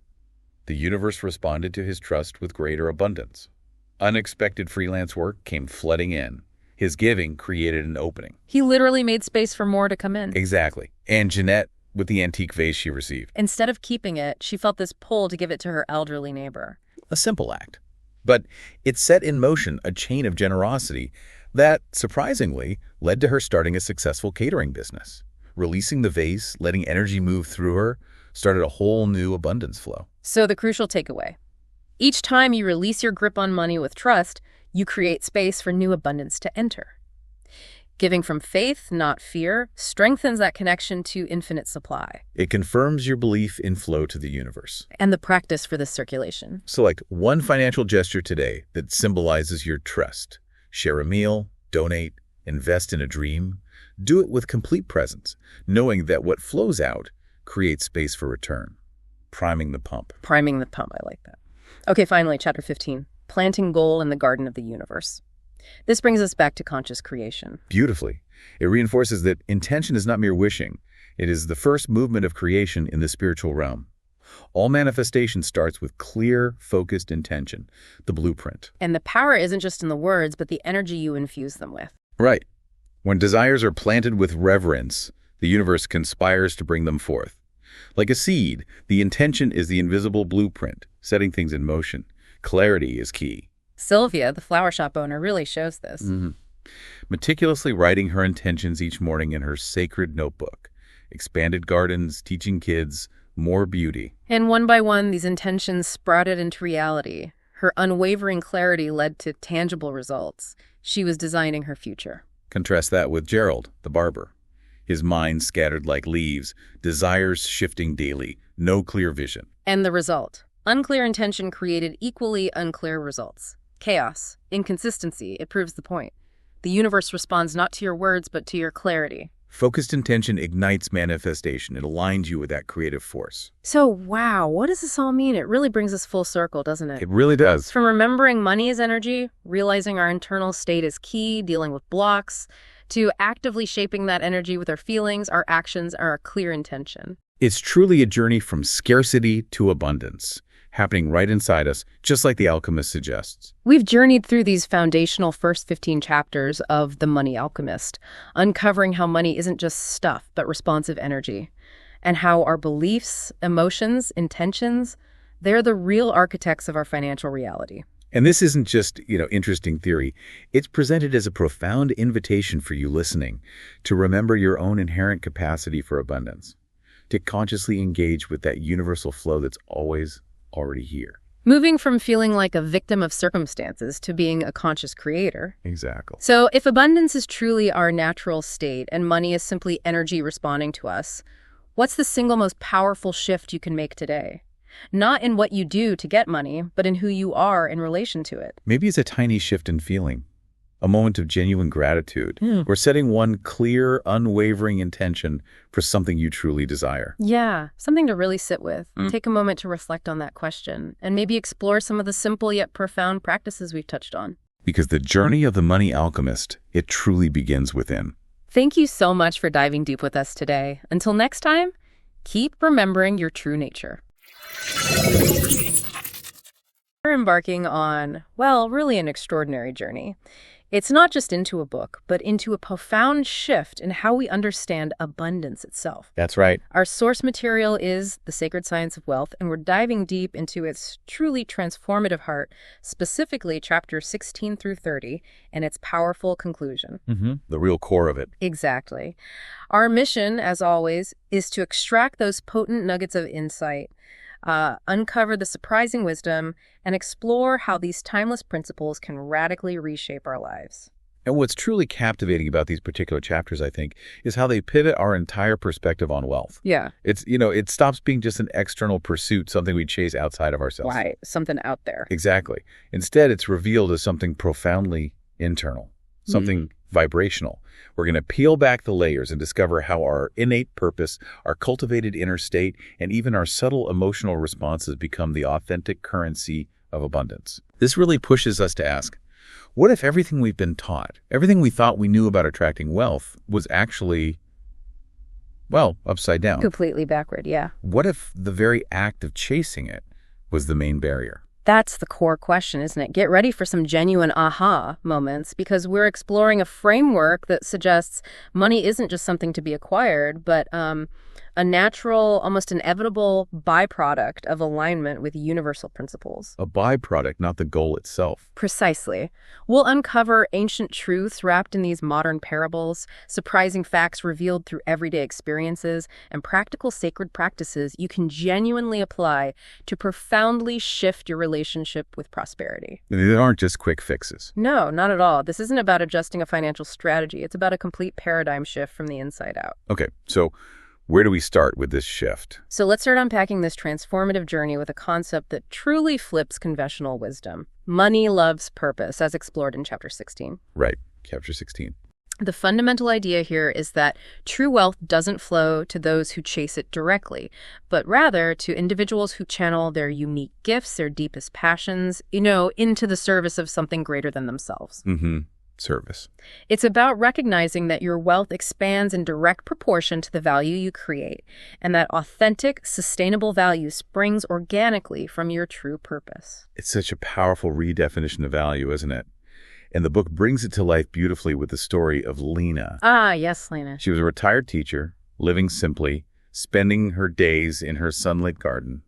The universe responded to his trust with greater abundance. Unexpected freelance work came flooding in. His giving created an opening. He literally made space for more to come in. Exactly. And Jeanette, with the antique vase she received. Instead of keeping it, she felt this pull to give it to her elderly neighbor. A simple act. But it set in motion a chain of generosity that, surprisingly, led to her starting a successful catering business. Releasing the vase, letting energy move through her, started a whole new abundance flow. So the crucial takeaway. Each time you release your grip on money with trust, you create space for new abundance to enter. Giving from faith, not fear, strengthens that connection to infinite supply. It confirms your belief in flow to the universe. And the practice for this circulation. Select one financial gesture today that symbolizes your trust. Share a meal, donate, invest in a dream. Do it with complete presence, knowing that what flows out creates space for return. Priming the pump. Priming the pump, I like that. Okay, finally, Chapter 15, Planting Gold in the Garden of the Universe. This brings us back to conscious creation. Beautifully. It reinforces that intention is not mere wishing. It is the first movement of creation in the spiritual realm. All manifestation starts with clear, focused intention, the blueprint. And the power isn't just in the words, but the energy you infuse them with. Right. When desires are planted with reverence, the universe conspires to bring them forth. Like a seed, the intention is the invisible blueprint, setting things in motion. Clarity is key. Sylvia, the flower shop owner, really shows this. Meticulously writing her intentions each morning in her sacred notebook. Expanded gardens, teaching kids, more beauty. And one by one, these intentions sprouted into reality. Her unwavering clarity led to tangible results. She was designing her future. Contrast that with Gerald, the barber. His mind scattered like leaves, desires shifting daily, no clear vision. And the result? Unclear intention created equally unclear results. Chaos, inconsistency, it proves the point. The universe responds not to your words, but to your clarity. Focused intention ignites manifestation. It aligns you with that creative force. So, wow, what does this all mean? It really brings us full circle, doesn't it? It really does. From remembering money as energy, realizing our internal state is key, dealing with blocks, to actively shaping that energy with our feelings, our actions, and our clear intention. It's truly a journey from scarcity to abundance, happening right inside us, just like The Alchemist suggests. We've journeyed through these foundational first 15 chapters of The Money Alchemist, uncovering how money isn't just stuff, but responsive energy, and how our beliefs, emotions, intentions, they're the real architects of our financial reality. And this isn't just, interesting theory. It's presented as a profound invitation for you listening to remember your own inherent capacity for abundance, to consciously engage with that universal flow that's always already here. Moving from feeling like a victim of circumstances to being a conscious creator. Exactly. So if abundance is truly our natural state and money is simply energy responding to us, what's the single most powerful shift you can make today? Not in what you do to get money, but in who you are in relation to it. Maybe it's a tiny shift in feeling, a moment of genuine gratitude, or setting one clear, unwavering intention for something you truly desire. Yeah, something to really sit with. Take a moment to reflect on that question and maybe explore some of the simple yet profound practices we've touched on. Because the journey of the money alchemist, it truly begins within. Thank you so much for diving deep with us today. Until next time, keep remembering your true nature. We're embarking on, really an extraordinary journey. It's not just into a book, but into a profound shift in how we understand abundance itself. That's right. Our source material is The Sacred Science of Wealth, and we're diving deep into its truly transformative heart, specifically chapters 16 through 30, and its powerful conclusion. The real core of it. Exactly. Our mission, as always, is to extract those potent nuggets of insight, uncover the surprising wisdom, and explore how these timeless principles can radically reshape our lives. And what's truly captivating about these particular chapters, I think, is how they pivot our entire perspective on wealth. Yeah. It stops being just an external pursuit, something we chase outside of ourselves. Right. Something out there. Exactly. Instead, it's revealed as something profoundly internal, something vibrational. We're going to peel back the layers and discover how our innate purpose, our cultivated inner state, and even our subtle emotional responses become the authentic currency of abundance. This really pushes us to ask, what if everything we've been taught, everything we thought we knew about attracting wealth was actually, upside down? Completely backward, yeah. What if the very act of chasing it was the main barrier? That's the core question, isn't it? Get ready for some genuine aha moments, because we're exploring a framework that suggests money isn't just something to be acquired, but a natural, almost inevitable byproduct of alignment with universal principles. A byproduct, not the goal itself. Precisely. We'll uncover ancient truths wrapped in these modern parables, surprising facts revealed through everyday experiences, and practical sacred practices you can genuinely apply to profoundly shift your relationship with prosperity. And they aren't just quick fixes. No, not at all. This isn't about adjusting a financial strategy. It's about a complete paradigm shift from the inside out. Okay, so where do we start with this shift? So let's start unpacking this transformative journey with a concept that truly flips conventional wisdom. Money loves purpose, as explored in chapter 16. Right, chapter 16. The fundamental idea here is that true wealth doesn't flow to those who chase it directly, but rather to individuals who channel their unique gifts, their deepest passions, into the service of something greater than themselves. Service. It's about recognizing that your wealth expands in direct proportion to the value you create, and that authentic, sustainable value springs organically from your true purpose. It's such a powerful redefinition of value, isn't it? And the book brings it to life beautifully with the story of Lena. Ah, yes, Lena. She was a retired teacher, living simply, spending her days in her sunlit garden.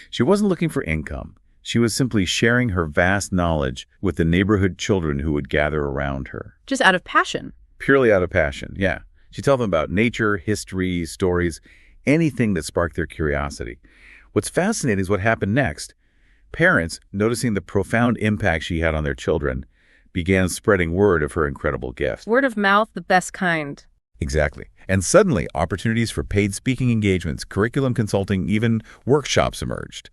She wasn't looking for income. She was simply sharing her vast knowledge with the neighborhood children who would gather around her. Just out of passion. Purely out of passion, yeah. She'd tell them about nature, history, stories, anything that sparked their curiosity. What's fascinating is what happened next. Parents, noticing the profound impact she had on their children, began spreading word of her incredible gift. Word of mouth, the best kind. Exactly. And suddenly, opportunities for paid speaking engagements, curriculum consulting, even workshops emerged.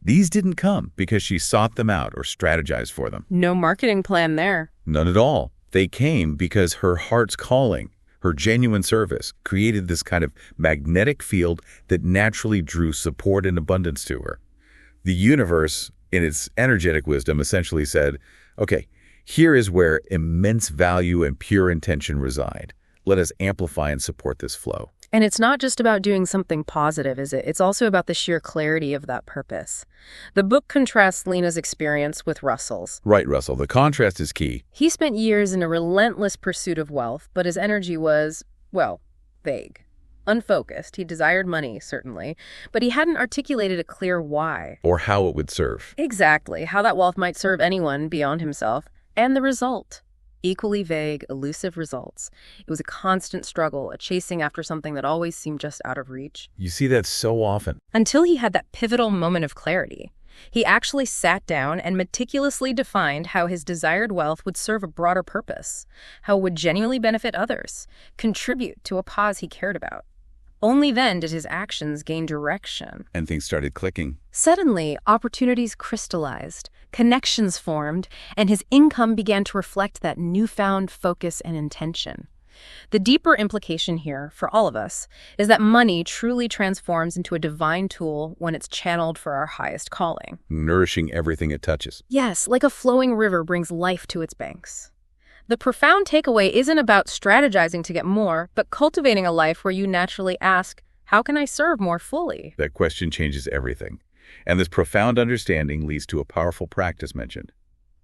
These didn't come because she sought them out or strategized for them. No marketing plan there. None at all. They came because her heart's calling, her genuine service, created this kind of magnetic field that naturally drew support and abundance to her. The universe, in its energetic wisdom, essentially said, okay, here is where immense value and pure intention reside. Let us amplify and support this flow. And it's not just about doing something positive, is it? It's also about the sheer clarity of that purpose. The book contrasts Lena's experience with Russell's. Right, Russell. The contrast is key. He spent years in a relentless pursuit of wealth, but his energy was, well, vague. Unfocused. He desired money, certainly, but he hadn't articulated a clear why. Or how it would serve. Exactly. How that wealth might serve anyone beyond himself. And the result. Equally vague, elusive results. It was a constant struggle, a chasing after something that always seemed just out of reach. You see that so often. Until he had that pivotal moment of clarity. He actually sat down and meticulously defined how his desired wealth would serve a broader purpose, how it would genuinely benefit others, contribute to a cause he cared about. Only then did his actions gain direction. And things started clicking. Suddenly, opportunities crystallized, connections formed, and his income began to reflect that newfound focus and intention. The deeper implication here, for all of us, is that money truly transforms into a divine tool when it's channeled for our highest calling. Nourishing everything it touches. Yes, like a flowing river brings life to its banks. The profound takeaway isn't about strategizing to get more, but cultivating a life where you naturally ask, how can I serve more fully? That question changes everything. And this profound understanding leads to a powerful practice mentioned,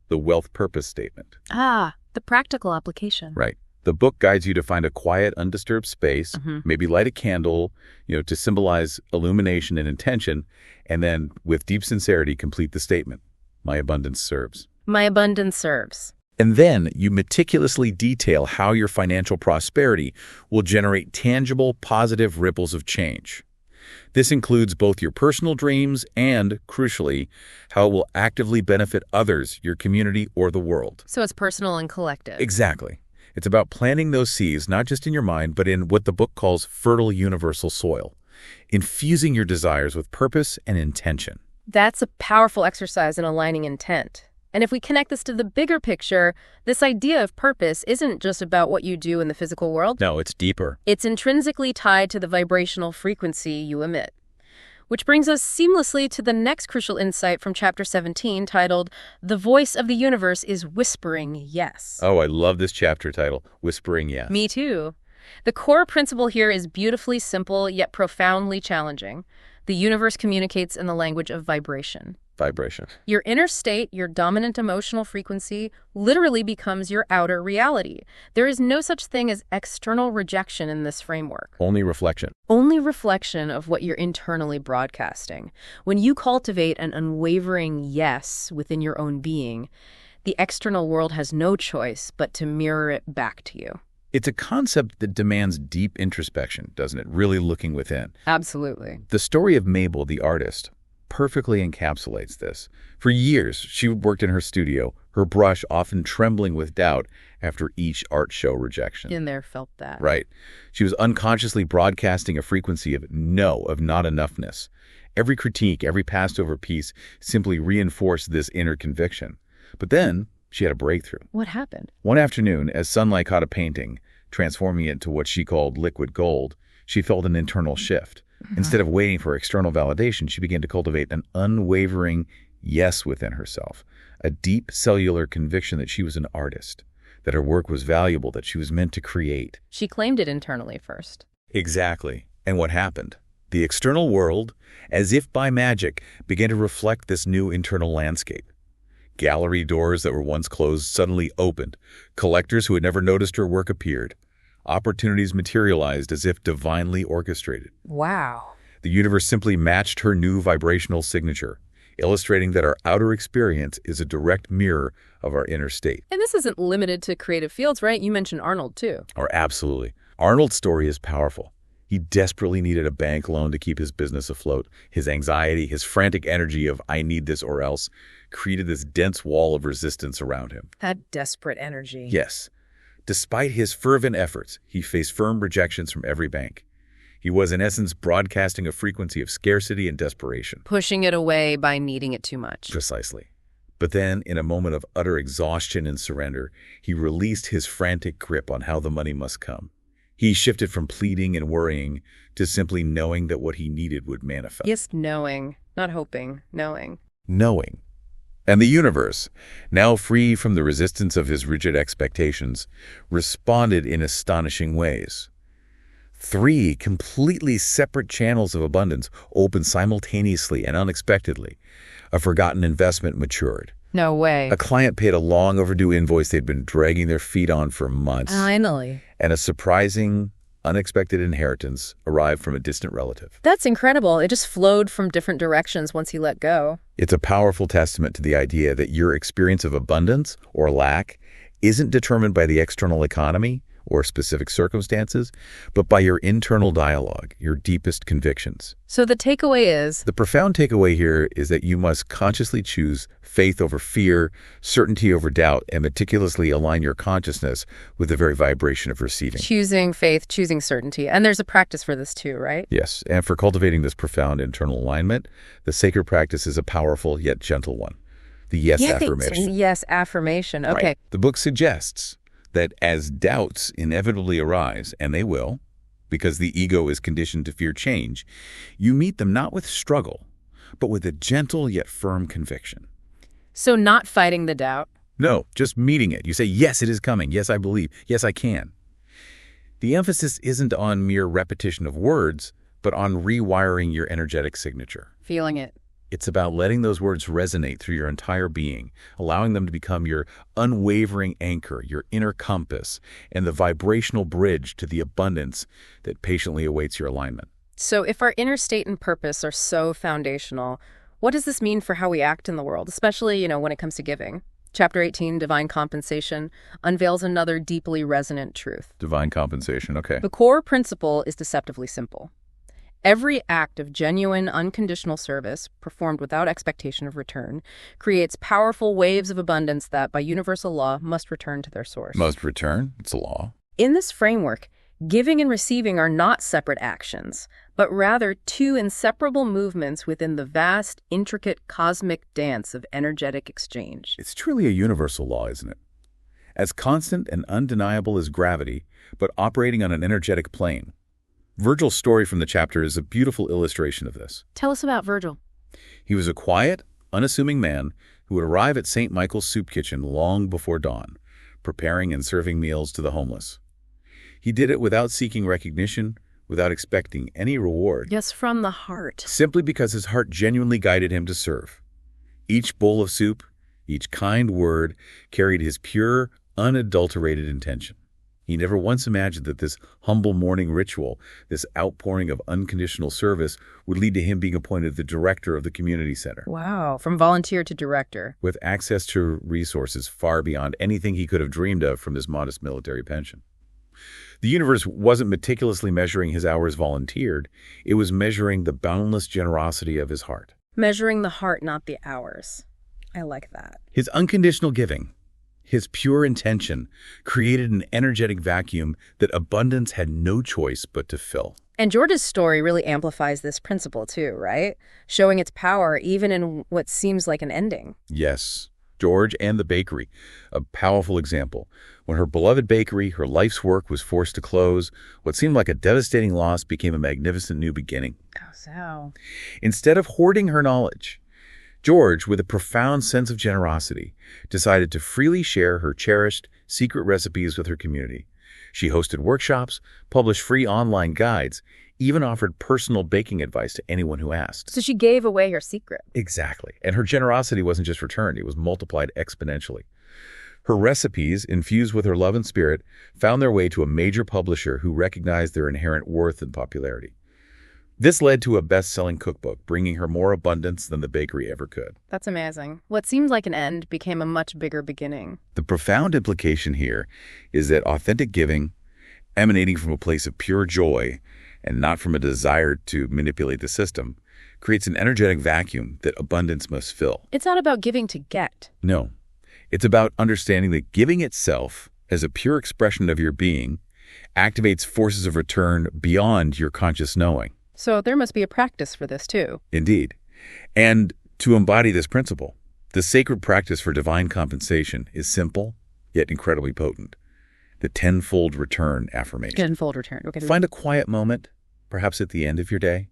the wealth purpose statement. Ah, the practical application. Right. The book guides you to find a quiet, undisturbed space, maybe light a candle, to symbolize illumination and intention, and then, with deep sincerity, complete the statement. My abundance serves. My abundance serves. And then you meticulously detail how your financial prosperity will generate tangible, positive ripples of change. This includes both your personal dreams and, crucially, how it will actively benefit others, your community, or the world. So it's personal and collective. Exactly. It's about planting those seeds, not just in your mind, but in what the book calls fertile universal soil, infusing your desires with purpose and intention. That's a powerful exercise in aligning intent. And if we connect this to the bigger picture, this idea of purpose isn't just about what you do in the physical world. No, it's deeper. It's intrinsically tied to the vibrational frequency you emit. Which brings us seamlessly to the next crucial insight from Chapter 17, titled, The Voice of the Universe is Whispering Yes. Oh, I love this chapter title, Whispering Yes. Me too. The core principle here is beautifully simple, yet profoundly challenging. The universe communicates in the language of vibration. Vibration. Your inner state, your dominant emotional frequency, literally becomes your outer reality. There is no such thing as external rejection in this framework. Only reflection. Only reflection of what you're internally broadcasting. When you cultivate an unwavering yes within your own being, the external world has no choice but to mirror it back to you. It's a concept that demands deep introspection, doesn't it? Really looking within. Absolutely. The story of Mabel, the artist, perfectly encapsulates this. For years, she worked in her studio, her brush often trembling with doubt after each art show rejection. In there felt that. Right. She was unconsciously broadcasting a frequency of no, of not enoughness. Every critique, every passed-over piece simply reinforced this inner conviction. But then she had a breakthrough. What happened? One afternoon, as sunlight caught a painting, transforming it into what she called liquid gold, she felt an internal shift. Instead of waiting for external validation, she began to cultivate an unwavering yes within herself, a deep cellular conviction that she was an artist, that her work was valuable, that she was meant to create. She claimed it internally first. Exactly. And what happened? The external world, as if by magic, began to reflect this new internal landscape. Gallery doors that were once closed suddenly opened. Collectors who had never noticed her work appeared. Opportunities materialized as if divinely orchestrated. Wow. The universe simply matched her new vibrational signature, illustrating that our outer experience is a direct mirror of our inner state. And this isn't limited to creative fields, right? You mentioned Arnold, too. Or absolutely. Arnold's story is powerful. He desperately needed a bank loan to keep his business afloat. His anxiety, his frantic energy of I need this or else, created this dense wall of resistance around him. That desperate energy. Yes. Despite his fervent efforts, he faced firm rejections from every bank. He was, in essence, broadcasting a frequency of scarcity and desperation. Pushing it away by needing it too much. Precisely. But then, in a moment of utter exhaustion and surrender, he released his frantic grip on how the money must come. He shifted from pleading and worrying to simply knowing that what he needed would manifest. Yes, knowing, not hoping, knowing. Knowing. And the universe, now free from the resistance of his rigid expectations, responded in astonishing ways. 3 completely separate channels of abundance opened simultaneously and unexpectedly. A forgotten investment matured. No way. A client paid a long overdue invoice they'd been dragging their feet on for months. Finally. And a surprising, unexpected inheritance arrived from a distant relative. That's incredible. It just flowed from different directions once he let go. It's a powerful testament to the idea that your experience of abundance or lack isn't determined by the external economy or specific circumstances, but by your internal dialogue, your deepest convictions. So the takeaway is? The profound takeaway here is that you must consciously choose faith over fear, certainty over doubt, and meticulously align your consciousness with the very vibration of receiving. Choosing faith, choosing certainty. And there's a practice for this too, right? Yes, and for cultivating this profound internal alignment, the sacred practice is a powerful yet gentle one. The yes affirmation. Yes affirmation. Okay. Right. The book suggests that as doubts inevitably arise, and they will, because the ego is conditioned to fear change, you meet them not with struggle, but with a gentle yet firm conviction. So not fighting the doubt? No, just meeting it. You say, yes, it is coming. Yes, I believe. Yes, I can. The emphasis isn't on mere repetition of words, but on rewiring your energetic signature. Feeling it. It's about letting those words resonate through your entire being, allowing them to become your unwavering anchor, your inner compass, and the vibrational bridge to the abundance that patiently awaits your alignment. So if our inner state and purpose are so foundational, what does this mean for how we act in the world, especially, when it comes to giving? Chapter 18, Divine Compensation, unveils another deeply resonant truth. Divine compensation, okay. The core principle is deceptively simple. Every act of genuine, unconditional service, performed without expectation of return, creates powerful waves of abundance that, by universal law, must return to their source. Must return? It's a law. In this framework, giving and receiving are not separate actions, but rather 2 inseparable movements within the vast, intricate, cosmic dance of energetic exchange. It's truly a universal law, isn't it? As constant and undeniable as gravity, but operating on an energetic plane. Virgil's story from the chapter is a beautiful illustration of this. Tell us about Virgil. He was a quiet, unassuming man who would arrive at St. Michael's soup kitchen long before dawn, preparing and serving meals to the homeless. He did it without seeking recognition, without expecting any reward. Yes, from the heart. Simply because his heart genuinely guided him to serve. Each bowl of soup, each kind word, carried his pure, unadulterated intention. He never once imagined that this humble morning ritual, this outpouring of unconditional service, would lead to him being appointed the director of the community center. Wow, from volunteer to director. With access to resources far beyond anything he could have dreamed of from his modest military pension. The universe wasn't meticulously measuring his hours volunteered. It was measuring the boundless generosity of his heart. Measuring the heart, not the hours. I like that. His unconditional giving, his pure intention, created an energetic vacuum that abundance had no choice but to fill. And George's story really amplifies this principle too, right? Showing its power even in what seems like an ending. Yes. George and the bakery, a powerful example. When her beloved bakery, her life's work, was forced to close, what seemed like a devastating loss became a magnificent new beginning. Oh, so. Instead of hoarding her knowledge, George, with a profound sense of generosity, decided to freely share her cherished, secret recipes with her community. She hosted workshops, published free online guides, even offered personal baking advice to anyone who asked. So she gave away her secret. Exactly. And her generosity wasn't just returned, it was multiplied exponentially. Her recipes, infused with her love and spirit, found their way to a major publisher who recognized their inherent worth and popularity. This led to a best-selling cookbook, bringing her more abundance than the bakery ever could. That's amazing. What seemed like an end became a much bigger beginning. The profound implication here is that authentic giving, emanating from a place of pure joy and not from a desire to manipulate the system, creates an energetic vacuum that abundance must fill. It's not about giving to get. No. It's about understanding that giving itself, as a pure expression of your being, activates forces of return beyond your conscious knowing. So there must be a practice for this too. Indeed. And to embody this principle, the sacred practice for divine compensation is simple, yet incredibly potent. The tenfold return affirmation. Tenfold return. Okay. Find a quiet moment, perhaps at the end of your day.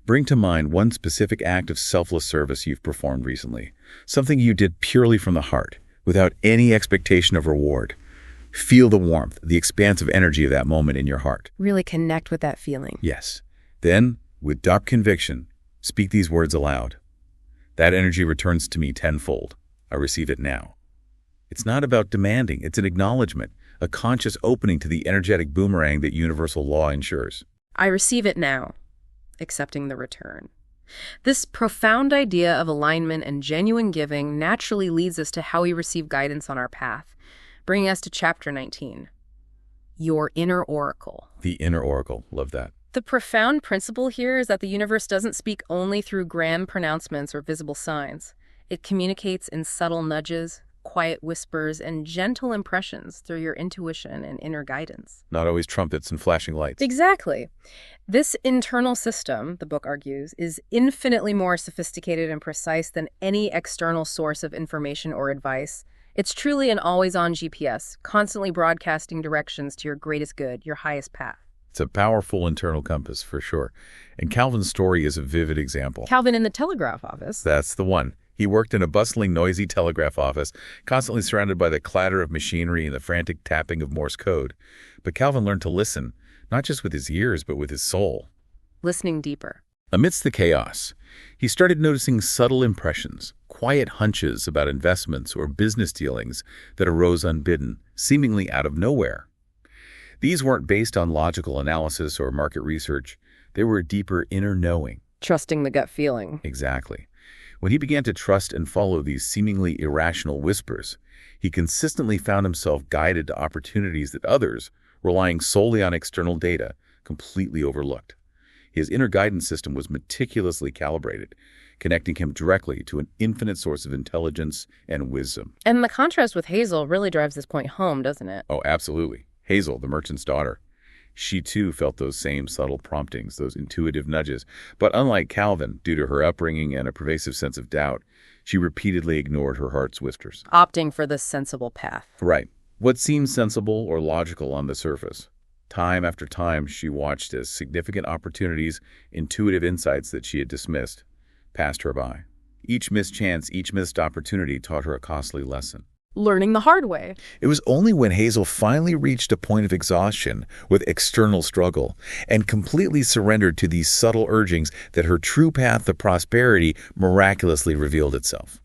Bring to mind one specific act of selfless service you've performed recently, something you did purely from the heart, without any expectation of reward. Feel the warmth, the expansive energy of that moment in your heart. Really connect with that feeling. Yes. Then, with dark conviction, speak these words aloud. That energy returns to me tenfold. I receive it now. It's not about demanding, it's an acknowledgement, a conscious opening to the energetic boomerang that universal law ensures. I receive it now, accepting the return. This profound idea of alignment and genuine giving naturally leads us to how we receive guidance on our path, bringing us to chapter 19, your inner oracle. The inner oracle. Love that. The profound principle here is that the universe doesn't speak only through grand pronouncements or visible signs. It communicates in subtle nudges, quiet whispers, and gentle impressions through your intuition and inner guidance. Not always trumpets and flashing lights. Exactly. This internal system, the book argues, is infinitely more sophisticated and precise than any external source of information or advice. It's truly an always-on GPS, constantly broadcasting directions to your greatest good, your highest path. It's a powerful internal compass, for sure. And Calvin's story is a vivid example. Calvin in the telegraph office. That's the one. He worked in a bustling, noisy telegraph office, constantly surrounded by the clatter of machinery and the frantic tapping of Morse code. But Calvin learned to listen, not just with his ears, but with his soul. Listening deeper. Amidst the chaos, he started noticing subtle impressions, quiet hunches about investments or business dealings that arose unbidden, seemingly out of nowhere. These weren't based on logical analysis or market research. They were a deeper inner knowing. Trusting the gut feeling. Exactly. When he began to trust and follow these seemingly irrational whispers, he consistently found himself guided to opportunities that others, relying solely on external data, completely overlooked. His inner guidance system was meticulously calibrated, connecting him directly to an infinite source of intelligence and wisdom. And the contrast with Hazel really drives this point home, doesn't it? Oh, absolutely. Hazel, the merchant's daughter. She too felt those same subtle promptings, those intuitive nudges. But unlike Calvin, due to her upbringing and a pervasive sense of doubt, she repeatedly ignored her heart's whispers. Opting for the sensible path. Right. What seemed sensible or logical on the surface. Time after time, she watched as significant opportunities, intuitive insights that she had dismissed, passed her by. Each missed chance, each missed opportunity taught her a costly lesson. Learning the hard way. It was only when Hazel finally reached a point of exhaustion with external struggle and completely surrendered to these subtle urgings that her true path to prosperity miraculously revealed itself.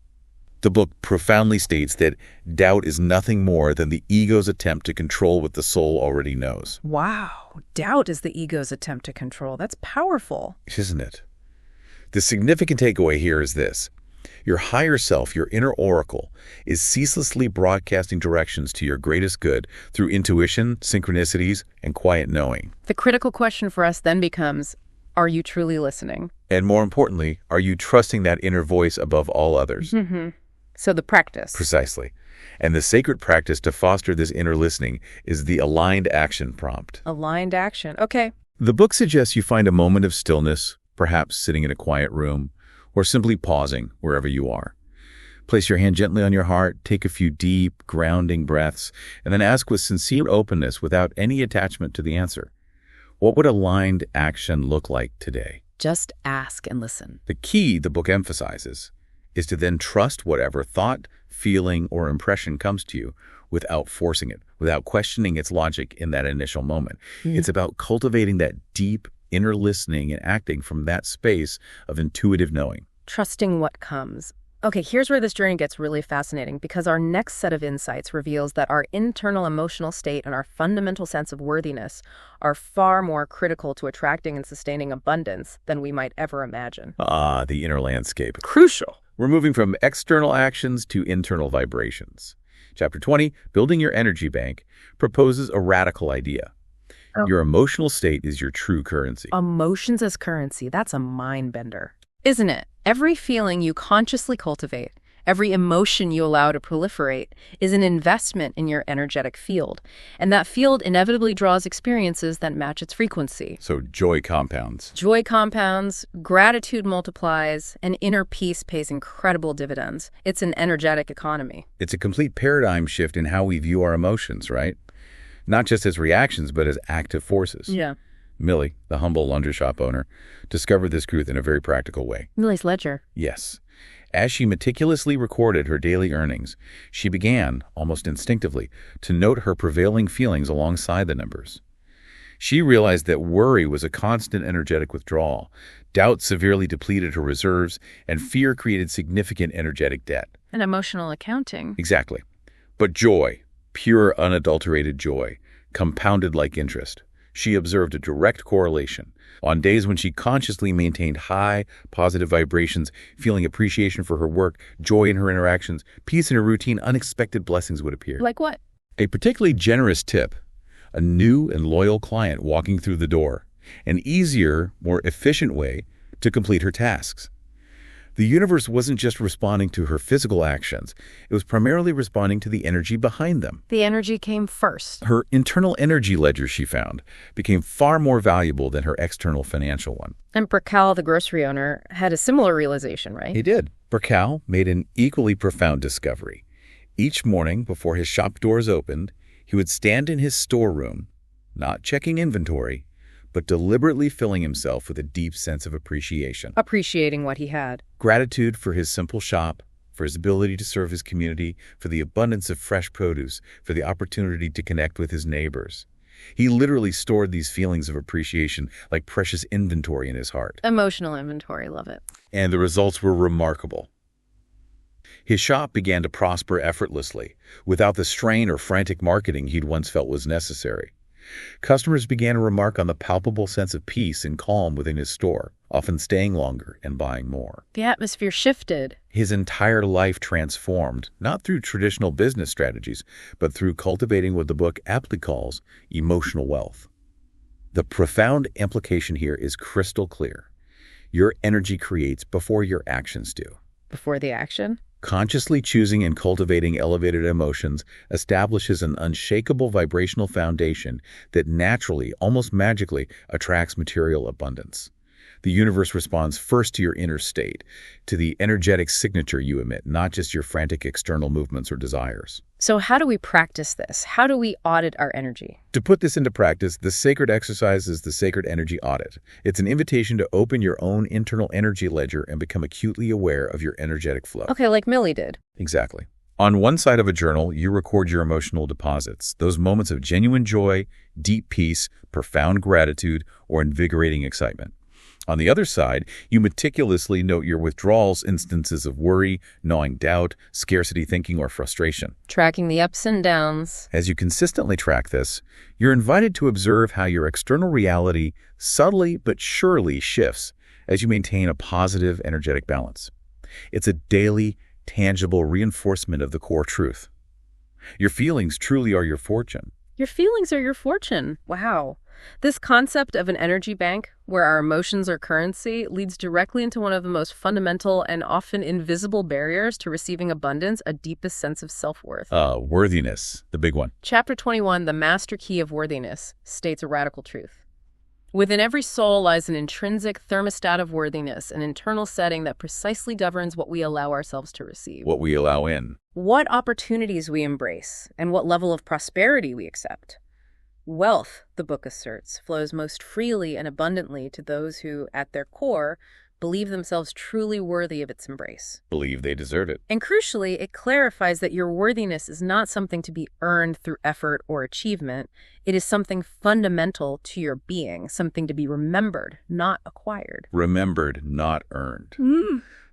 The book profoundly states that doubt is nothing more than the ego's attempt to control what the soul already knows. Wow. Doubt is the ego's attempt to control. That's powerful. Isn't it? The significant takeaway here is this. Your higher self, your inner oracle, is ceaselessly broadcasting directions to your greatest good through intuition, synchronicities, and quiet knowing. The critical question for us then becomes, are you truly listening? And more importantly, are you trusting that inner voice above all others? Mm-hmm. So the practice. Precisely. And the sacred practice to foster this inner listening is the aligned action prompt. Aligned action. Okay. The book suggests you find a moment of stillness, perhaps sitting in a quiet room, or simply pausing wherever you are. Place your hand gently on your heart, take a few deep, grounding breaths, and then ask with sincere openness without any attachment to the answer. What would aligned action look like today? Just ask and listen. The key, the book emphasizes, is to then trust whatever thought, feeling, or impression comes to you without forcing it, without questioning its logic in that initial moment. It's about cultivating that deep inner listening and acting from that space of intuitive knowing. Trusting what comes. Okay, here's where this journey gets really fascinating because our next set of insights reveals that our internal emotional state and our fundamental sense of worthiness are far more critical to attracting and sustaining abundance than we might ever imagine. Ah, the inner landscape. Crucial. We're moving from external actions to internal vibrations. Chapter 20, Building Your Energy Bank, proposes a radical idea. Your emotional state is your true currency. Emotions as currency, that's a mind bender. Isn't it? Every feeling you consciously cultivate, every emotion you allow to proliferate is an investment in your energetic field. And that field inevitably draws experiences that match its frequency. So joy compounds. Joy compounds, gratitude multiplies, and inner peace pays incredible dividends. It's an energetic economy. It's a complete paradigm shift in how we view our emotions, right? not just as reactions, but as active forces. Yeah. Millie, the humble laundry shop owner, discovered this truth in a very practical way. Millie's ledger. Yes. As she meticulously recorded her daily earnings, she began, almost instinctively, to note her prevailing feelings alongside the numbers. She realized that worry was a constant energetic withdrawal, doubt severely depleted her reserves, and fear created significant energetic debt. And emotional accounting. Exactly. But joy, pure unadulterated joy, compounded like interest. She observed a direct correlation. On days when she consciously maintained high, positive vibrations, feeling appreciation for her work, joy in her interactions, peace in her routine, unexpected blessings would appear. Like what? A particularly generous tip, a new and loyal client walking through the door, an easier, more efficient way to complete her tasks. The universe wasn't just responding to her physical actions. It was primarily responding to the energy behind them. The energy came first. Her internal energy ledger, she found, became far more valuable than her external financial one. And Burkal, the grocery owner, had a similar realization, right? He did. Burkal made an equally profound discovery. Each morning before his shop doors opened, he would stand in his storeroom, not checking inventory, but deliberately filling himself with a deep sense of appreciation. Appreciating what he had. Gratitude for his simple shop, for his ability to serve his community, for the abundance of fresh produce, for the opportunity to connect with his neighbors. He literally stored these feelings of appreciation like precious inventory in his heart. Emotional inventory, love it. And the results were remarkable. His shop began to prosper effortlessly, without the strain or frantic marketing he'd once felt was necessary. Customers began to remark on the palpable sense of peace and calm within his store, often staying longer and buying more. The atmosphere shifted. His entire life transformed, not through traditional business strategies, but through cultivating what the book aptly calls emotional wealth. The profound implication here is crystal clear. Your energy creates before your actions do. Before the action? Consciously choosing and cultivating elevated emotions establishes an unshakable vibrational foundation that naturally, almost magically, attracts material abundance. The universe responds first to your inner state, to the energetic signature you emit, not just your frantic external movements or desires. So how do we practice this? How do we audit our energy? To put this into practice, the sacred exercise is the sacred energy audit. It's an invitation to open your own internal energy ledger and become acutely aware of your energetic flow. Okay, like Millie did. Exactly. On one side of a journal, you record your emotional deposits, those moments of genuine joy, deep peace, profound gratitude, or invigorating excitement. On the other side, you meticulously note your withdrawals, instances of worry, gnawing doubt, scarcity thinking, or frustration. Tracking the ups and downs. As you consistently track this, you're invited to observe how your external reality subtly but surely shifts as you maintain a positive, energetic balance. It's a daily, tangible reinforcement of the core truth. Your feelings truly are your fortune. Your feelings are your fortune. Wow. This concept of an energy bank, where our emotions are currency, leads directly into one of the most fundamental and often invisible barriers to receiving abundance, a deepest sense of self-worth. Worthiness, the big one. Chapter 21, The Master Key of Worthiness, states a radical truth. Within every soul lies an intrinsic thermostat of worthiness, an internal setting that precisely governs what we allow ourselves to receive. What we allow in. What opportunities we embrace, and what level of prosperity we accept. Wealth, the book asserts, flows most freely and abundantly to those who, at their core, believe themselves truly worthy of its embrace. Believe they deserve it. And crucially, it clarifies that your worthiness is not something to be earned through effort or achievement. It is something fundamental to your being, something to be remembered, not acquired. Remembered, not earned.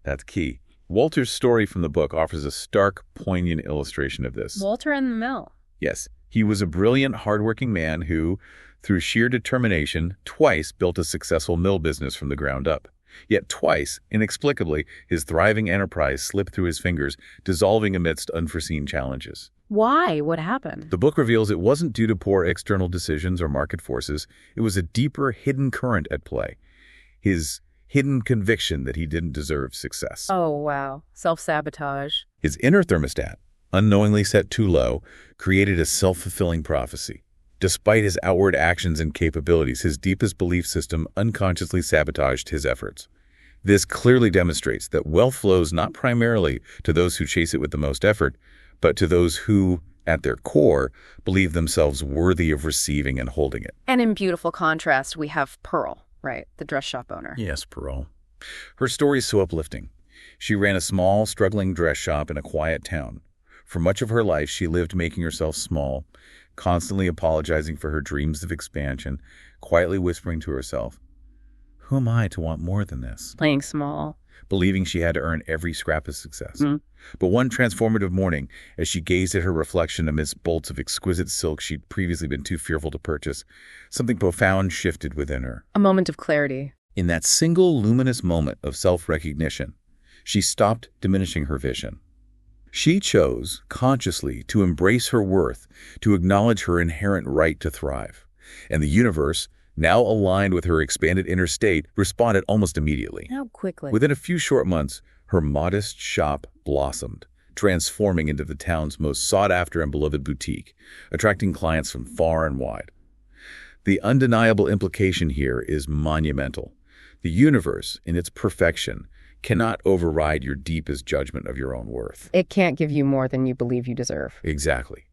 That's key. Walter's story from the book offers a stark, poignant illustration of this. Walter and the mill. Yes, he was a brilliant, hardworking man who, through sheer determination, twice built a successful mill business from the ground up. Yet twice, inexplicably, his thriving enterprise slipped through his fingers, dissolving amidst unforeseen challenges. Why? What happened? The book reveals it wasn't due to poor external decisions or market forces. It was a deeper, hidden current at play. His hidden conviction that he didn't deserve success. Oh, wow. Self-sabotage. His inner thermostat, unknowingly set too low, created a self-fulfilling prophecy. Despite his outward actions and capabilities, his deepest belief system unconsciously sabotaged his efforts. This clearly demonstrates that wealth flows not primarily to those who chase it with the most effort, but to those who, at their core, believe themselves worthy of receiving and holding it. And in beautiful contrast, we have Pearl, right, the dress shop owner. Yes, Pearl. Her story is so uplifting. She ran a small, struggling dress shop in a quiet town. For much of her life, she lived making herself small, constantly apologizing for her dreams of expansion, quietly whispering to herself, "Who am I to want more than this?" Playing small. Believing she had to earn every scrap of success. But one transformative morning, as she gazed at her reflection amidst bolts of exquisite silk she'd previously been too fearful to purchase, something profound shifted within her. A moment of clarity. In that single luminous moment of self-recognition, she stopped diminishing her vision. She chose, consciously, to embrace her worth, to acknowledge her inherent right to thrive. And the universe, now aligned with her expanded inner state, responded almost immediately. How quickly? Within a few short months, her modest shop blossomed, transforming into the town's most sought-after and beloved boutique, attracting clients from far and wide. The undeniable implication here is monumental. The universe, in its perfection, cannot override your deepest judgment of your own worth. It can't give you more than you believe you deserve. Exactly.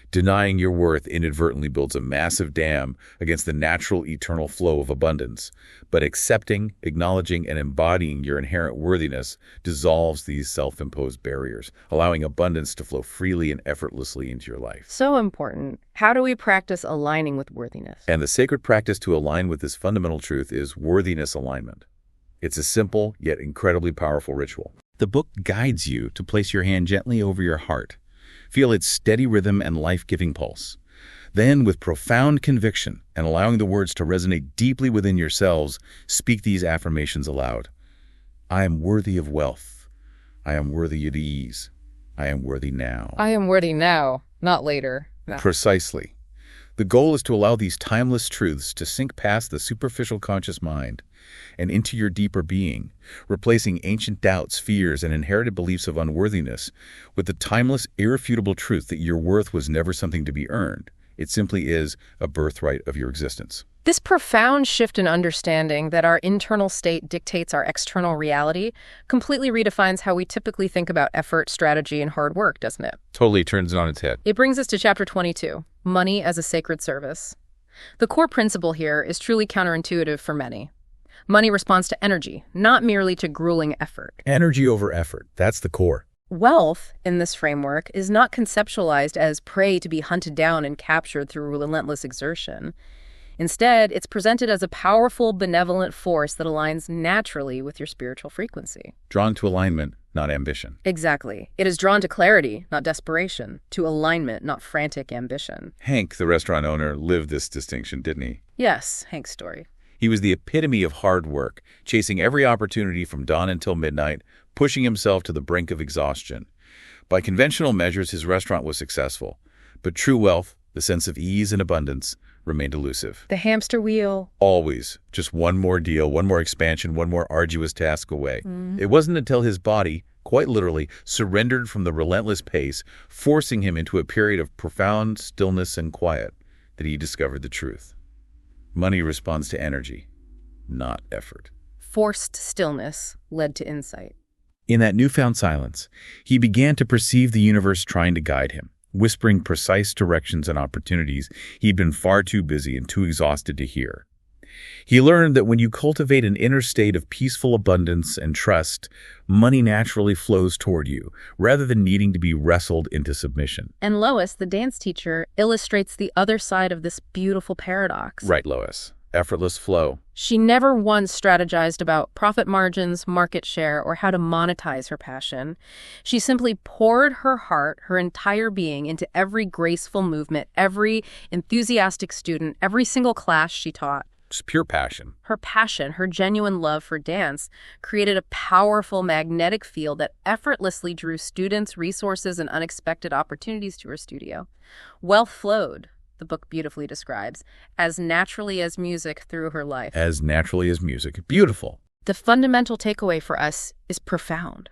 Denying your worth inadvertently builds a massive dam against the natural eternal flow of abundance, but accepting, acknowledging, and embodying your inherent worthiness dissolves these self-imposed barriers, allowing abundance to flow freely and effortlessly into your life. So important. How do we practice aligning with worthiness? And the sacred practice to align with this fundamental truth is worthiness alignment. It's a simple yet incredibly powerful ritual. The book guides you to place your hand gently over your heart. Feel its steady rhythm and life-giving pulse. Then, with profound conviction and allowing the words to resonate deeply within yourselves, speak these affirmations aloud. I am worthy of wealth. I am worthy of ease. I am worthy now. I am worthy now, not later. No. Precisely. The goal is to allow these timeless truths to sink past the superficial conscious mind and into your deeper being, replacing ancient doubts, fears, and inherited beliefs of unworthiness with the timeless, irrefutable truth that your worth was never something to be earned. It simply is a birthright of your existence. This profound shift in understanding that our internal state dictates our external reality completely redefines how we typically think about effort, strategy, and hard work, doesn't it? Totally turns it on its head. It brings us to chapter 22, Money as a Sacred Service. The core principle here is truly counterintuitive for many. Money responds to energy, not merely to grueling effort. Energy over effort, that's the core. Wealth, in this framework, is not conceptualized as prey to be hunted down and captured through relentless exertion. Instead, it's presented as a powerful, benevolent force that aligns naturally with your spiritual frequency. Drawn to alignment, not ambition. Exactly. It is drawn to clarity, not desperation, to alignment, not frantic ambition. Hank, the restaurant owner, lived this distinction, didn't he? Yes, Hank's story. He was the epitome of hard work, chasing every opportunity from dawn until midnight, pushing himself to the brink of exhaustion. By conventional measures, his restaurant was successful. But true wealth, the sense of ease and abundance, remained elusive. The hamster wheel. Always. Just one more deal, one more expansion, one more arduous task away. It wasn't until his body, quite literally, surrendered from the relentless pace, forcing him into a period of profound stillness and quiet, that he discovered the truth. Money responds to energy, not effort. Forced stillness led to insight. In that newfound silence, he began to perceive the universe trying to guide him, whispering precise directions and opportunities he'd been far too busy and too exhausted to hear. He learned that when you cultivate an inner state of peaceful abundance and trust, money naturally flows toward you, rather than needing to be wrestled into submission. And Lois, the dance teacher, illustrates the other side of this beautiful paradox. Right, Lois. Effortless flow. She never once strategized about profit margins, market share, or how to monetize her passion. She simply poured her heart, her entire being, into every graceful movement, every enthusiastic student, every single class she taught. Just pure passion. Her passion, her genuine love for dance, created a powerful magnetic field that effortlessly drew students, resources, and unexpected opportunities to her studio. Wealth flowed, the book beautifully describes, as naturally as music through her life. As naturally as music. Beautiful. The fundamental takeaway for us is profound.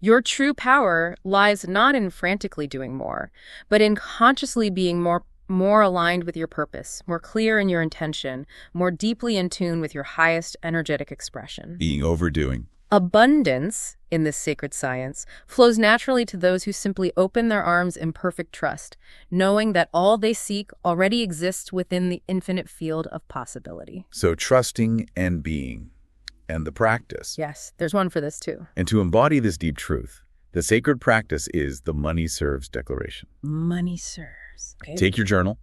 Your true power lies not in frantically doing more, but in consciously being more aligned with your purpose, more clear in your intention, more deeply in tune with your highest energetic expression. Being overdoing. Abundance, in this sacred science, flows naturally to those who simply open their arms in perfect trust, knowing that all they seek already exists within the infinite field of possibility. So trusting and being, and the practice. Yes, there's one for this too. And to embody this deep truth, the sacred practice is the money serves declaration. Money serves. Okay. Take your journal,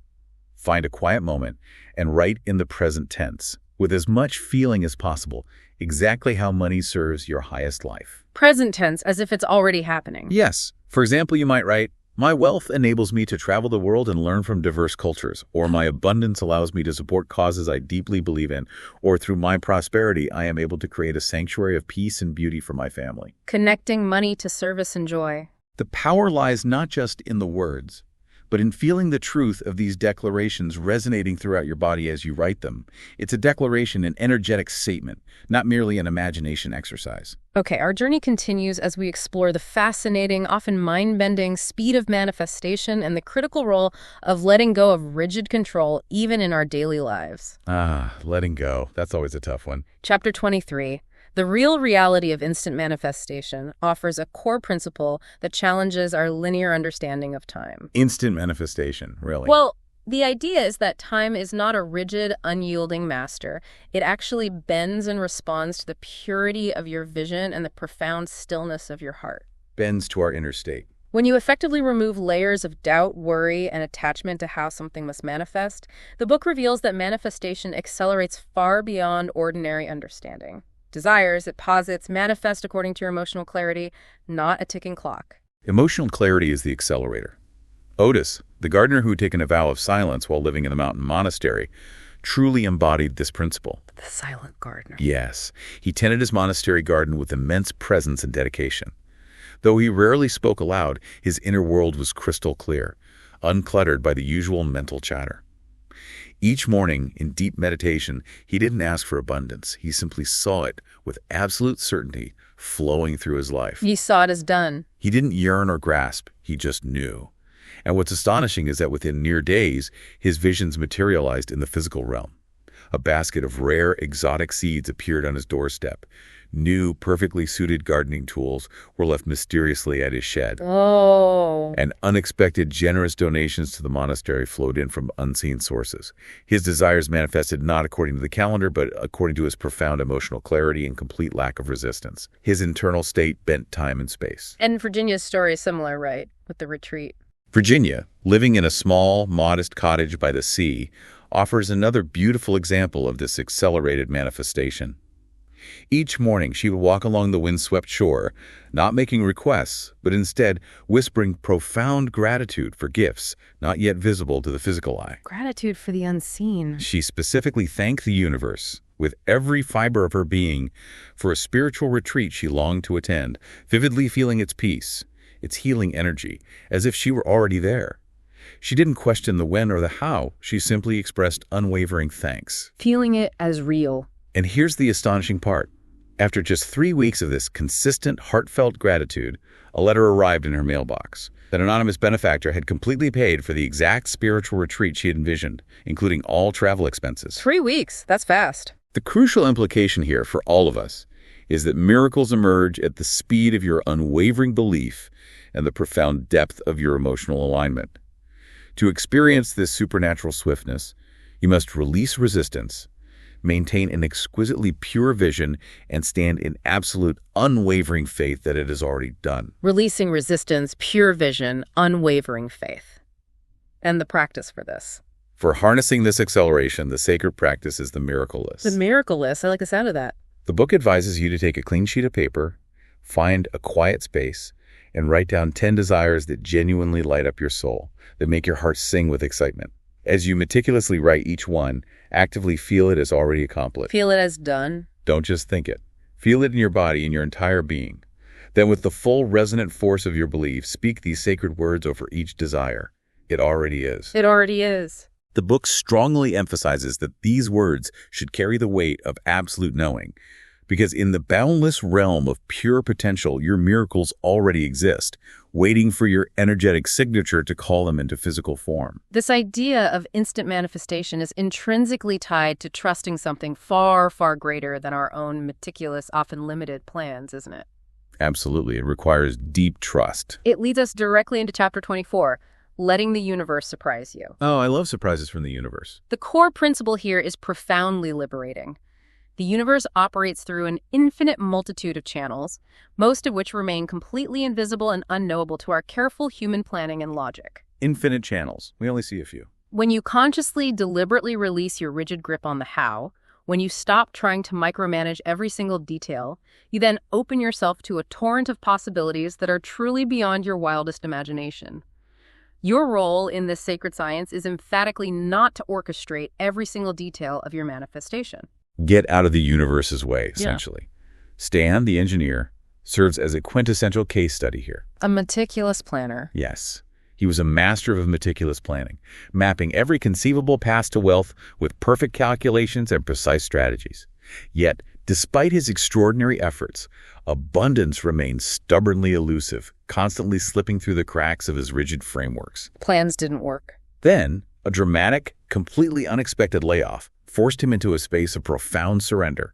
find a quiet moment, and write in the present tense, with as much feeling as possible, exactly how money serves your highest life. Present tense, as if it's already happening. Yes. For example, you might write, my wealth enables me to travel the world and learn from diverse cultures, or my abundance allows me to support causes I deeply believe in, or through my prosperity, I am able to create a sanctuary of peace and beauty for my family. Connecting money to service and joy. The power lies not just in the words, but in feeling the truth of these declarations resonating throughout your body as you write them. It's a declaration, an energetic statement, not merely an imagination exercise. Okay, our journey continues as we explore the fascinating, often mind-bending speed of manifestation and the critical role of letting go of rigid control even in our daily lives. Letting go. That's always a tough one. Chapter 23. The real reality of instant manifestation offers a core principle that challenges our linear understanding of time. Instant manifestation, really. Well, the idea is that time is not a rigid, unyielding master. It actually bends and responds to the purity of your vision and the profound stillness of your heart. Bends to our inner state. When you effectively remove layers of doubt, worry, and attachment to how something must manifest, the book reveals that manifestation accelerates far beyond ordinary understanding. Desires, it posits, manifest according to your emotional clarity, not a ticking clock. Emotional clarity is the accelerator. Otis, the gardener who had taken a vow of silence while living in the mountain monastery, truly embodied this principle. The silent gardener. Yes, he tended his monastery garden with immense presence and dedication. Though he rarely spoke aloud, his inner world was crystal clear, uncluttered by the usual mental chatter. Each morning, in deep meditation, he didn't ask for abundance. He simply saw it with absolute certainty flowing through his life. He saw it as done. He didn't yearn or grasp. He just knew. And what's astonishing is that within mere days, his visions materialized in the physical realm. A basket of rare, exotic seeds appeared on his doorstep. New, perfectly suited gardening tools were left mysteriously at his shed. Oh. And unexpected, generous donations to the monastery flowed in from unseen sources. His desires manifested not according to the calendar, but according to his profound emotional clarity and complete lack of resistance. His internal state bent time and space. And Virginia's story is similar, right, with the retreat? Virginia, living in a small, modest cottage by the sea, offers another beautiful example of this accelerated manifestation. Each morning, she would walk along the windswept shore, not making requests, but instead whispering profound gratitude for gifts not yet visible to the physical eye. Gratitude for the unseen. She specifically thanked the universe, with every fiber of her being, for a spiritual retreat she longed to attend, vividly feeling its peace, its healing energy, as if she were already there. She didn't question the when or the how. She simply expressed unwavering thanks. Feeling it as real. And here's the astonishing part. After just 3 weeks of this consistent, heartfelt gratitude, a letter arrived in her mailbox. An anonymous benefactor had completely paid for the exact spiritual retreat she had envisioned, including all travel expenses. 3 weeks. That's fast. The crucial implication here for all of us is that miracles emerge at the speed of your unwavering belief and the profound depth of your emotional alignment. To experience this supernatural swiftness, you must release resistance, maintain an exquisitely pure vision, and stand in absolute, unwavering faith that it is already done. Releasing resistance, pure vision, unwavering faith. And the practice for this. For harnessing this acceleration, the sacred practice is the miracle list. The miracle list. I like the sound of that. The book advises you to take a clean sheet of paper, find a quiet space, and write down 10 desires that genuinely light up your soul, that make your heart sing with excitement. As you meticulously write each one, actively feel it as already accomplished. Feel it as done. Don't just think it. Feel it in your body, in your entire being. Then with the full resonant force of your belief, speak these sacred words over each desire. It already is. It already is. The book strongly emphasizes that these words should carry the weight of absolute knowing, Because in the boundless realm of pure potential, your miracles already exist, waiting for your energetic signature to call them into physical form. This idea of instant manifestation is intrinsically tied to trusting something far, far greater than our own meticulous, often limited plans, isn't it? Absolutely. It requires deep trust. It leads us directly into chapter 24, letting the universe surprise you. Oh, I love surprises from the universe. The core principle here is profoundly liberating. The universe operates through an infinite multitude of channels, most of which remain completely invisible and unknowable to our careful human planning and logic. Infinite channels. We only see a few. When you consciously, deliberately release your rigid grip on the how, when you stop trying to micromanage every single detail, you then open yourself to a torrent of possibilities that are truly beyond your wildest imagination. Your role in this sacred science is emphatically not to orchestrate every single detail of your manifestation. Get out of the universe's way, essentially. Yeah. Stan, the engineer, serves as a quintessential case study here. A meticulous planner. Yes. He was a master of meticulous planning, mapping every conceivable path to wealth with perfect calculations and precise strategies. Yet, despite his extraordinary efforts, abundance remained stubbornly elusive, constantly slipping through the cracks of his rigid frameworks. Plans didn't work. Then, a dramatic, completely unexpected layoff forced him into a space of profound surrender,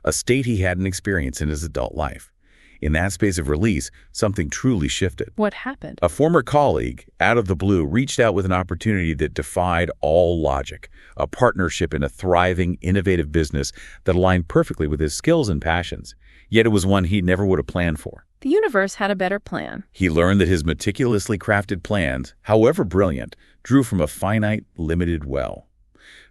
a state he hadn't experienced in his adult life. In that space of release, something truly shifted. What happened? A former colleague, out of the blue, reached out with an opportunity that defied all logic, a partnership in a thriving, innovative business that aligned perfectly with his skills and passions. Yet it was one he never would have planned for. The universe had a better plan. He learned that his meticulously crafted plans, however brilliant, drew from a finite, limited well.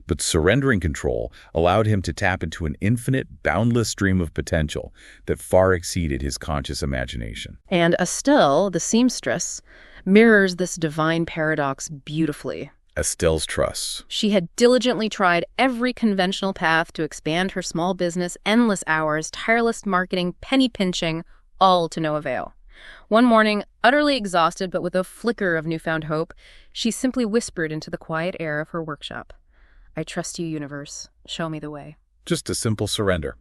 But surrendering control allowed him to tap into an infinite, boundless stream of potential that far exceeded his conscious imagination. And Estelle, the seamstress, mirrors this divine paradox beautifully. Estelle's trust. She had diligently tried every conventional path to expand her small business, endless hours, tireless marketing, penny pinching, all to no avail. One morning, utterly exhausted but with a flicker of newfound hope, she simply whispered into the quiet air of her workshop, "I trust you, universe. Show me the way." Just a simple surrender.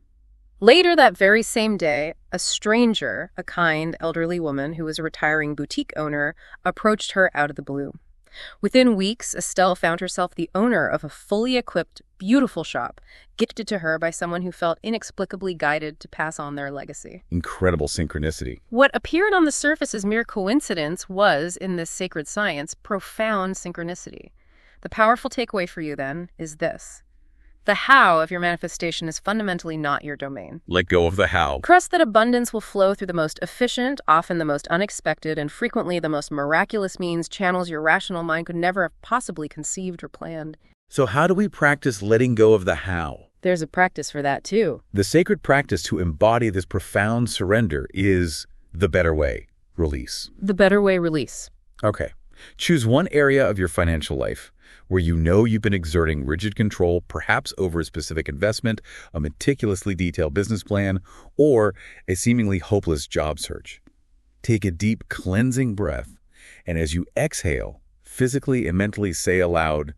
Later that very same day, a stranger, a kind, elderly woman who was a retiring boutique owner, approached her out of the blue. Within weeks, Estelle found herself the owner of a fully equipped, beautiful shop, gifted to her by someone who felt inexplicably guided to pass on their legacy. Incredible synchronicity. What appeared on the surface as mere coincidence was, in this sacred science, profound synchronicity. The powerful takeaway for you, then, is this. The how of your manifestation is fundamentally not your domain. Let go of the how. Trust that abundance will flow through the most efficient, often the most unexpected, and frequently the most miraculous means, channels your rational mind could never have possibly conceived or planned. So how do we practice letting go of the how? There's a practice for that, too. The sacred practice to embody this profound surrender is the better way, release. The better way, release. Okay. Choose one area of your financial life where you know you've been exerting rigid control, perhaps over a specific investment, a meticulously detailed business plan, or a seemingly hopeless job search. Take a deep, cleansing breath, and as you exhale, physically and mentally say aloud,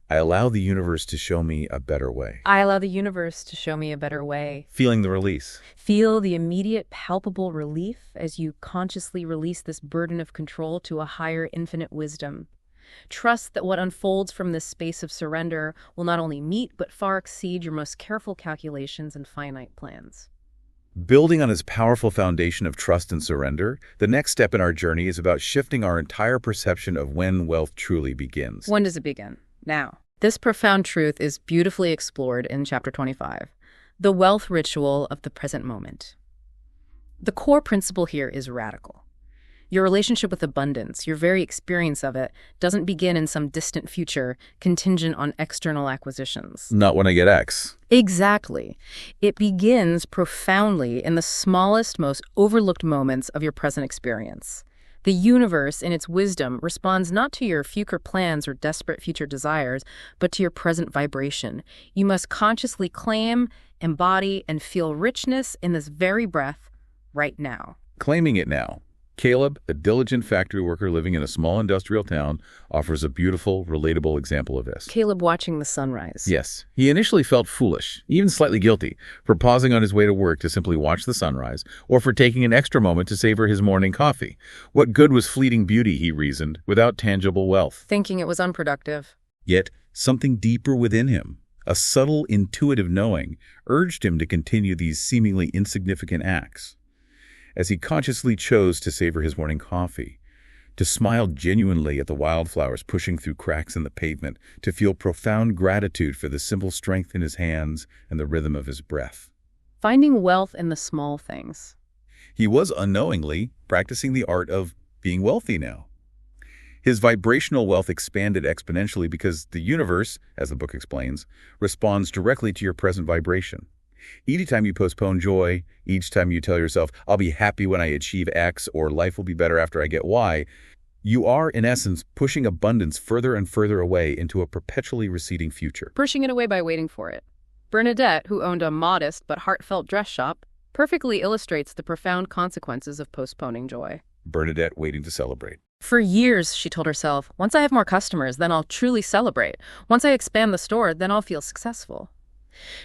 "I allow the universe to show me a better way." I allow the universe to show me a better way. Feeling the release. Feel the immediate, palpable relief as you consciously release this burden of control to a higher, infinite wisdom. Trust that what unfolds from this space of surrender will not only meet but far exceed your most careful calculations and finite plans. Building on his powerful foundation of trust and surrender, the next step in our journey is about shifting our entire perception of when wealth truly begins. When does it begin? Now. This profound truth is beautifully explored in Chapter 25, the wealth ritual of the present moment. The core principle here is radical. Your relationship with abundance, your very experience of it, doesn't begin in some distant future, contingent on external acquisitions. Not when I get X. Exactly. It begins profoundly in the smallest, most overlooked moments of your present experience. The universe, in its wisdom, responds not to your future plans or desperate future desires, but to your present vibration. You must consciously claim, embody, and feel richness in this very breath right now. Claiming it now. Caleb, a diligent factory worker living in a small industrial town, offers a beautiful, relatable example of this. Caleb watching the sunrise. Yes, he initially felt foolish, even slightly guilty, for pausing on his way to work to simply watch the sunrise, or for taking an extra moment to savor his morning coffee. What good was fleeting beauty, he reasoned, without tangible wealth? Thinking it was unproductive. Yet, something deeper within him, a subtle, intuitive knowing, urged him to continue these seemingly insignificant acts. As he consciously chose to savor his morning coffee, to smile genuinely at the wildflowers pushing through cracks in the pavement, to feel profound gratitude for the simple strength in his hands and the rhythm of his breath. Finding wealth in the small things. He was unknowingly practicing the art of being wealthy now. His vibrational wealth expanded exponentially because the universe, as the book explains, responds directly to your present vibration. Each time you postpone joy, each time you tell yourself, I'll be happy when I achieve X, or life will be better after I get Y, you are, in essence, pushing abundance further and further away into a perpetually receding future. Pushing it away by waiting for it. Bernadette, who owned a modest but heartfelt dress shop, perfectly illustrates the profound consequences of postponing joy. Bernadette waiting to celebrate. For years, she told herself, once I have more customers, then I'll truly celebrate. Once I expand the store, then I'll feel successful.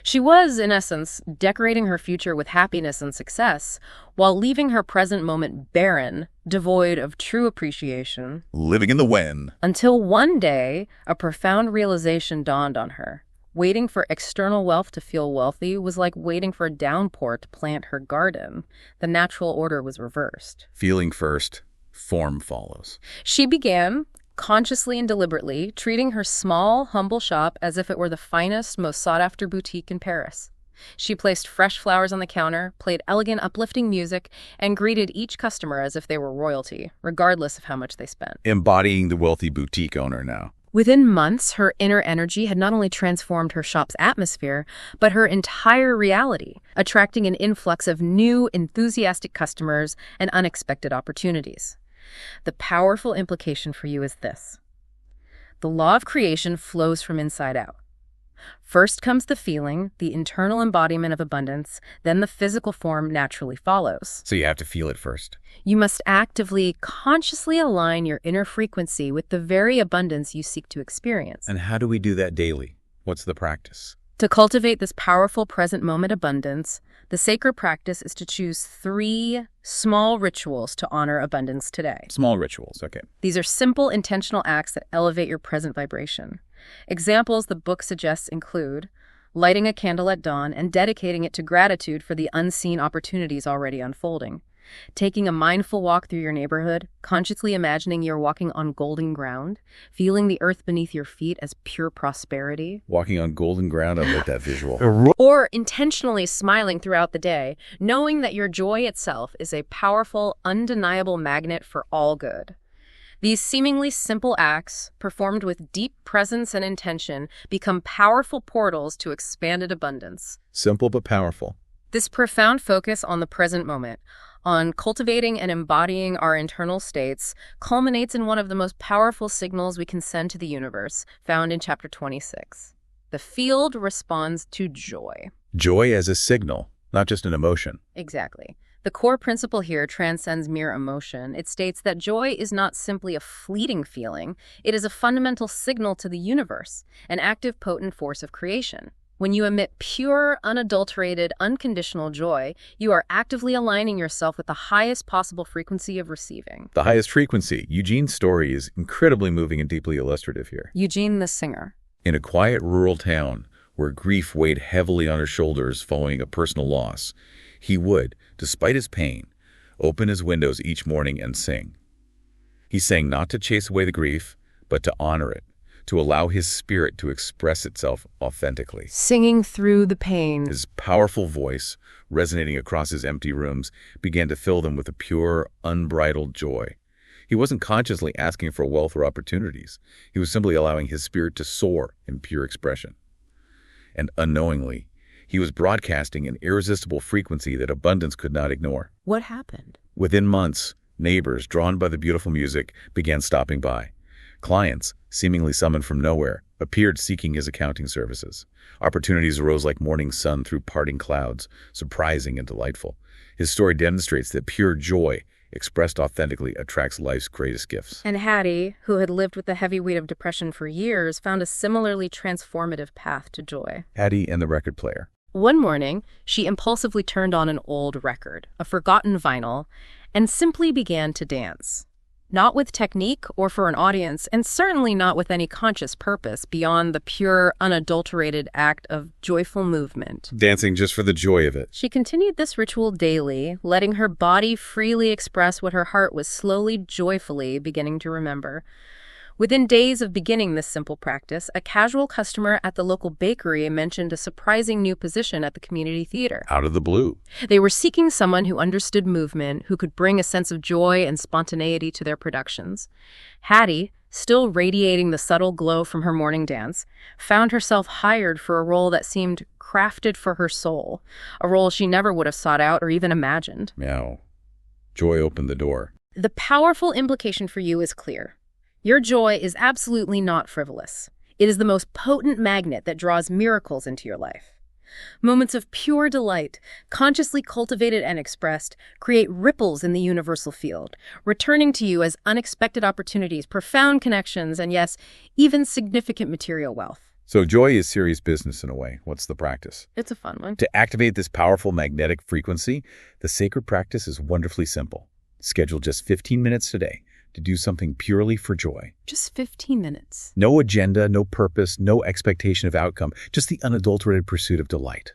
She was, in essence, decorating her future with happiness and success, while leaving her present moment barren, devoid of true appreciation. Living in the when. Until one day, a profound realization dawned on her. Waiting for external wealth to feel wealthy was like waiting for a downpour to plant her garden. The natural order was reversed. Feeling first, form follows. She began, consciously and deliberately, treating her small, humble shop as if it were the finest, most sought-after boutique in Paris. She placed fresh flowers on the counter, played elegant, uplifting music, and greeted each customer as if they were royalty, regardless of how much they spent. Embodying the wealthy boutique owner now. Within months, her inner energy had not only transformed her shop's atmosphere, but her entire reality, attracting an influx of new, enthusiastic customers and unexpected opportunities. The powerful implication for you is this. The law of creation flows from inside out. First comes the feeling, the internal embodiment of abundance, then the physical form naturally follows. So you have to feel it first. You must actively, consciously align your inner frequency with the very abundance you seek to experience. And how do we do that daily? What's the practice? To cultivate this powerful present moment abundance, the sacred practice is to choose 3 small rituals to honor abundance today. Small rituals, okay. These are simple, intentional acts that elevate your present vibration. Examples the book suggests include lighting a candle at dawn and dedicating it to gratitude for the unseen opportunities already unfolding. Taking a mindful walk through your neighborhood, consciously imagining you're walking on golden ground, feeling the earth beneath your feet as pure prosperity. Walking on golden ground, I like that visual. Or intentionally smiling throughout the day, knowing that your joy itself is a powerful, undeniable magnet for all good. These seemingly simple acts, performed with deep presence and intention, become powerful portals to expanded abundance. Simple but powerful. This profound focus on the present moment, on cultivating and embodying our internal states, culminates in one of the most powerful signals we can send to the universe, found in chapter 26. The field responds to joy. Joy as a signal, not just an emotion. Exactly. The core principle here transcends mere emotion. It states that joy is not simply a fleeting feeling. It is a fundamental signal to the universe, an active, potent force of creation. When you emit pure, unadulterated, unconditional joy, you are actively aligning yourself with the highest possible frequency of receiving. The highest frequency. Eugene's story is incredibly moving and deeply illustrative here. Eugene the singer. In a quiet rural town where grief weighed heavily on his shoulders following a personal loss, he would, despite his pain, open his windows each morning and sing. He sang not to chase away the grief, but to honor it, to allow his spirit to express itself authentically. Singing through the pain. His powerful voice, resonating across his empty rooms, began to fill them with a pure, unbridled joy. He wasn't consciously asking for wealth or opportunities. He was simply allowing his spirit to soar in pure expression. And unknowingly, he was broadcasting an irresistible frequency that abundance could not ignore. What happened? Within months, neighbors, drawn by the beautiful music, began stopping by. Clients, seemingly summoned from nowhere, appeared seeking his accounting services. Opportunities arose like morning sun through parting clouds, surprising and delightful. His story demonstrates that pure joy, expressed authentically, attracts life's greatest gifts. And Hattie, who had lived with the heavy weight of depression for years, found a similarly transformative path to joy. Hattie and the record player. One morning, she impulsively turned on an old record, a forgotten vinyl, and simply began to dance. Not with technique or for an audience, and certainly not with any conscious purpose beyond the pure, unadulterated act of joyful movement. Dancing just for the joy of it. She continued this ritual daily, letting her body freely express what her heart was slowly, joyfully beginning to remember. Within days of beginning this simple practice, a casual customer at the local bakery mentioned a surprising new position at the community theater. Out of the blue. They were seeking someone who understood movement, who could bring a sense of joy and spontaneity to their productions. Hattie, still radiating the subtle glow from her morning dance, found herself hired for a role that seemed crafted for her soul, a role she never would have sought out or even imagined. Meow. Joy opened the door. The powerful implication for you is clear. Your joy is absolutely not frivolous. It is the most potent magnet that draws miracles into your life. Moments of pure delight, consciously cultivated and expressed, create ripples in the universal field, returning to you as unexpected opportunities, profound connections, and yes, even significant material wealth. So joy is serious business in a way. What's the practice? It's a fun one. To activate this powerful magnetic frequency, the sacred practice is wonderfully simple. Schedule just 15 minutes today to do something purely for joy. Just 15 minutes. No agenda, no purpose, no expectation of outcome, just the unadulterated pursuit of delight.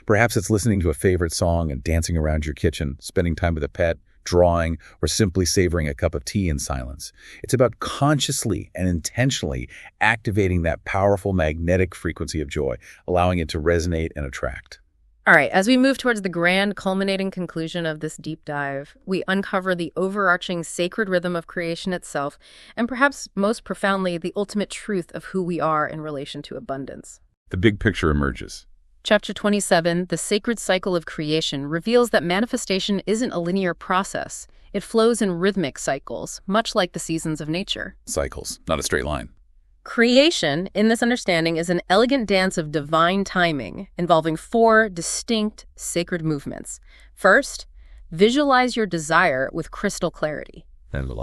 Perhaps it's listening to a favorite song and dancing around your kitchen, spending time with a pet, drawing, or simply savoring a cup of tea in silence. It's about consciously and intentionally activating that powerful magnetic frequency of joy, allowing it to resonate and attract. All right, as we move towards the grand culminating conclusion of this deep dive, we uncover the overarching sacred rhythm of creation itself, and perhaps most profoundly, the ultimate truth of who we are in relation to abundance. The big picture emerges. Chapter 27, The Sacred Cycle of Creation, reveals that manifestation isn't a linear process. It flows in rhythmic cycles, much like the seasons of nature. Cycles, not a straight line. Creation, in this understanding, is an elegant dance of divine timing, involving 4 distinct sacred movements. First, visualize your desire with crystal clarity.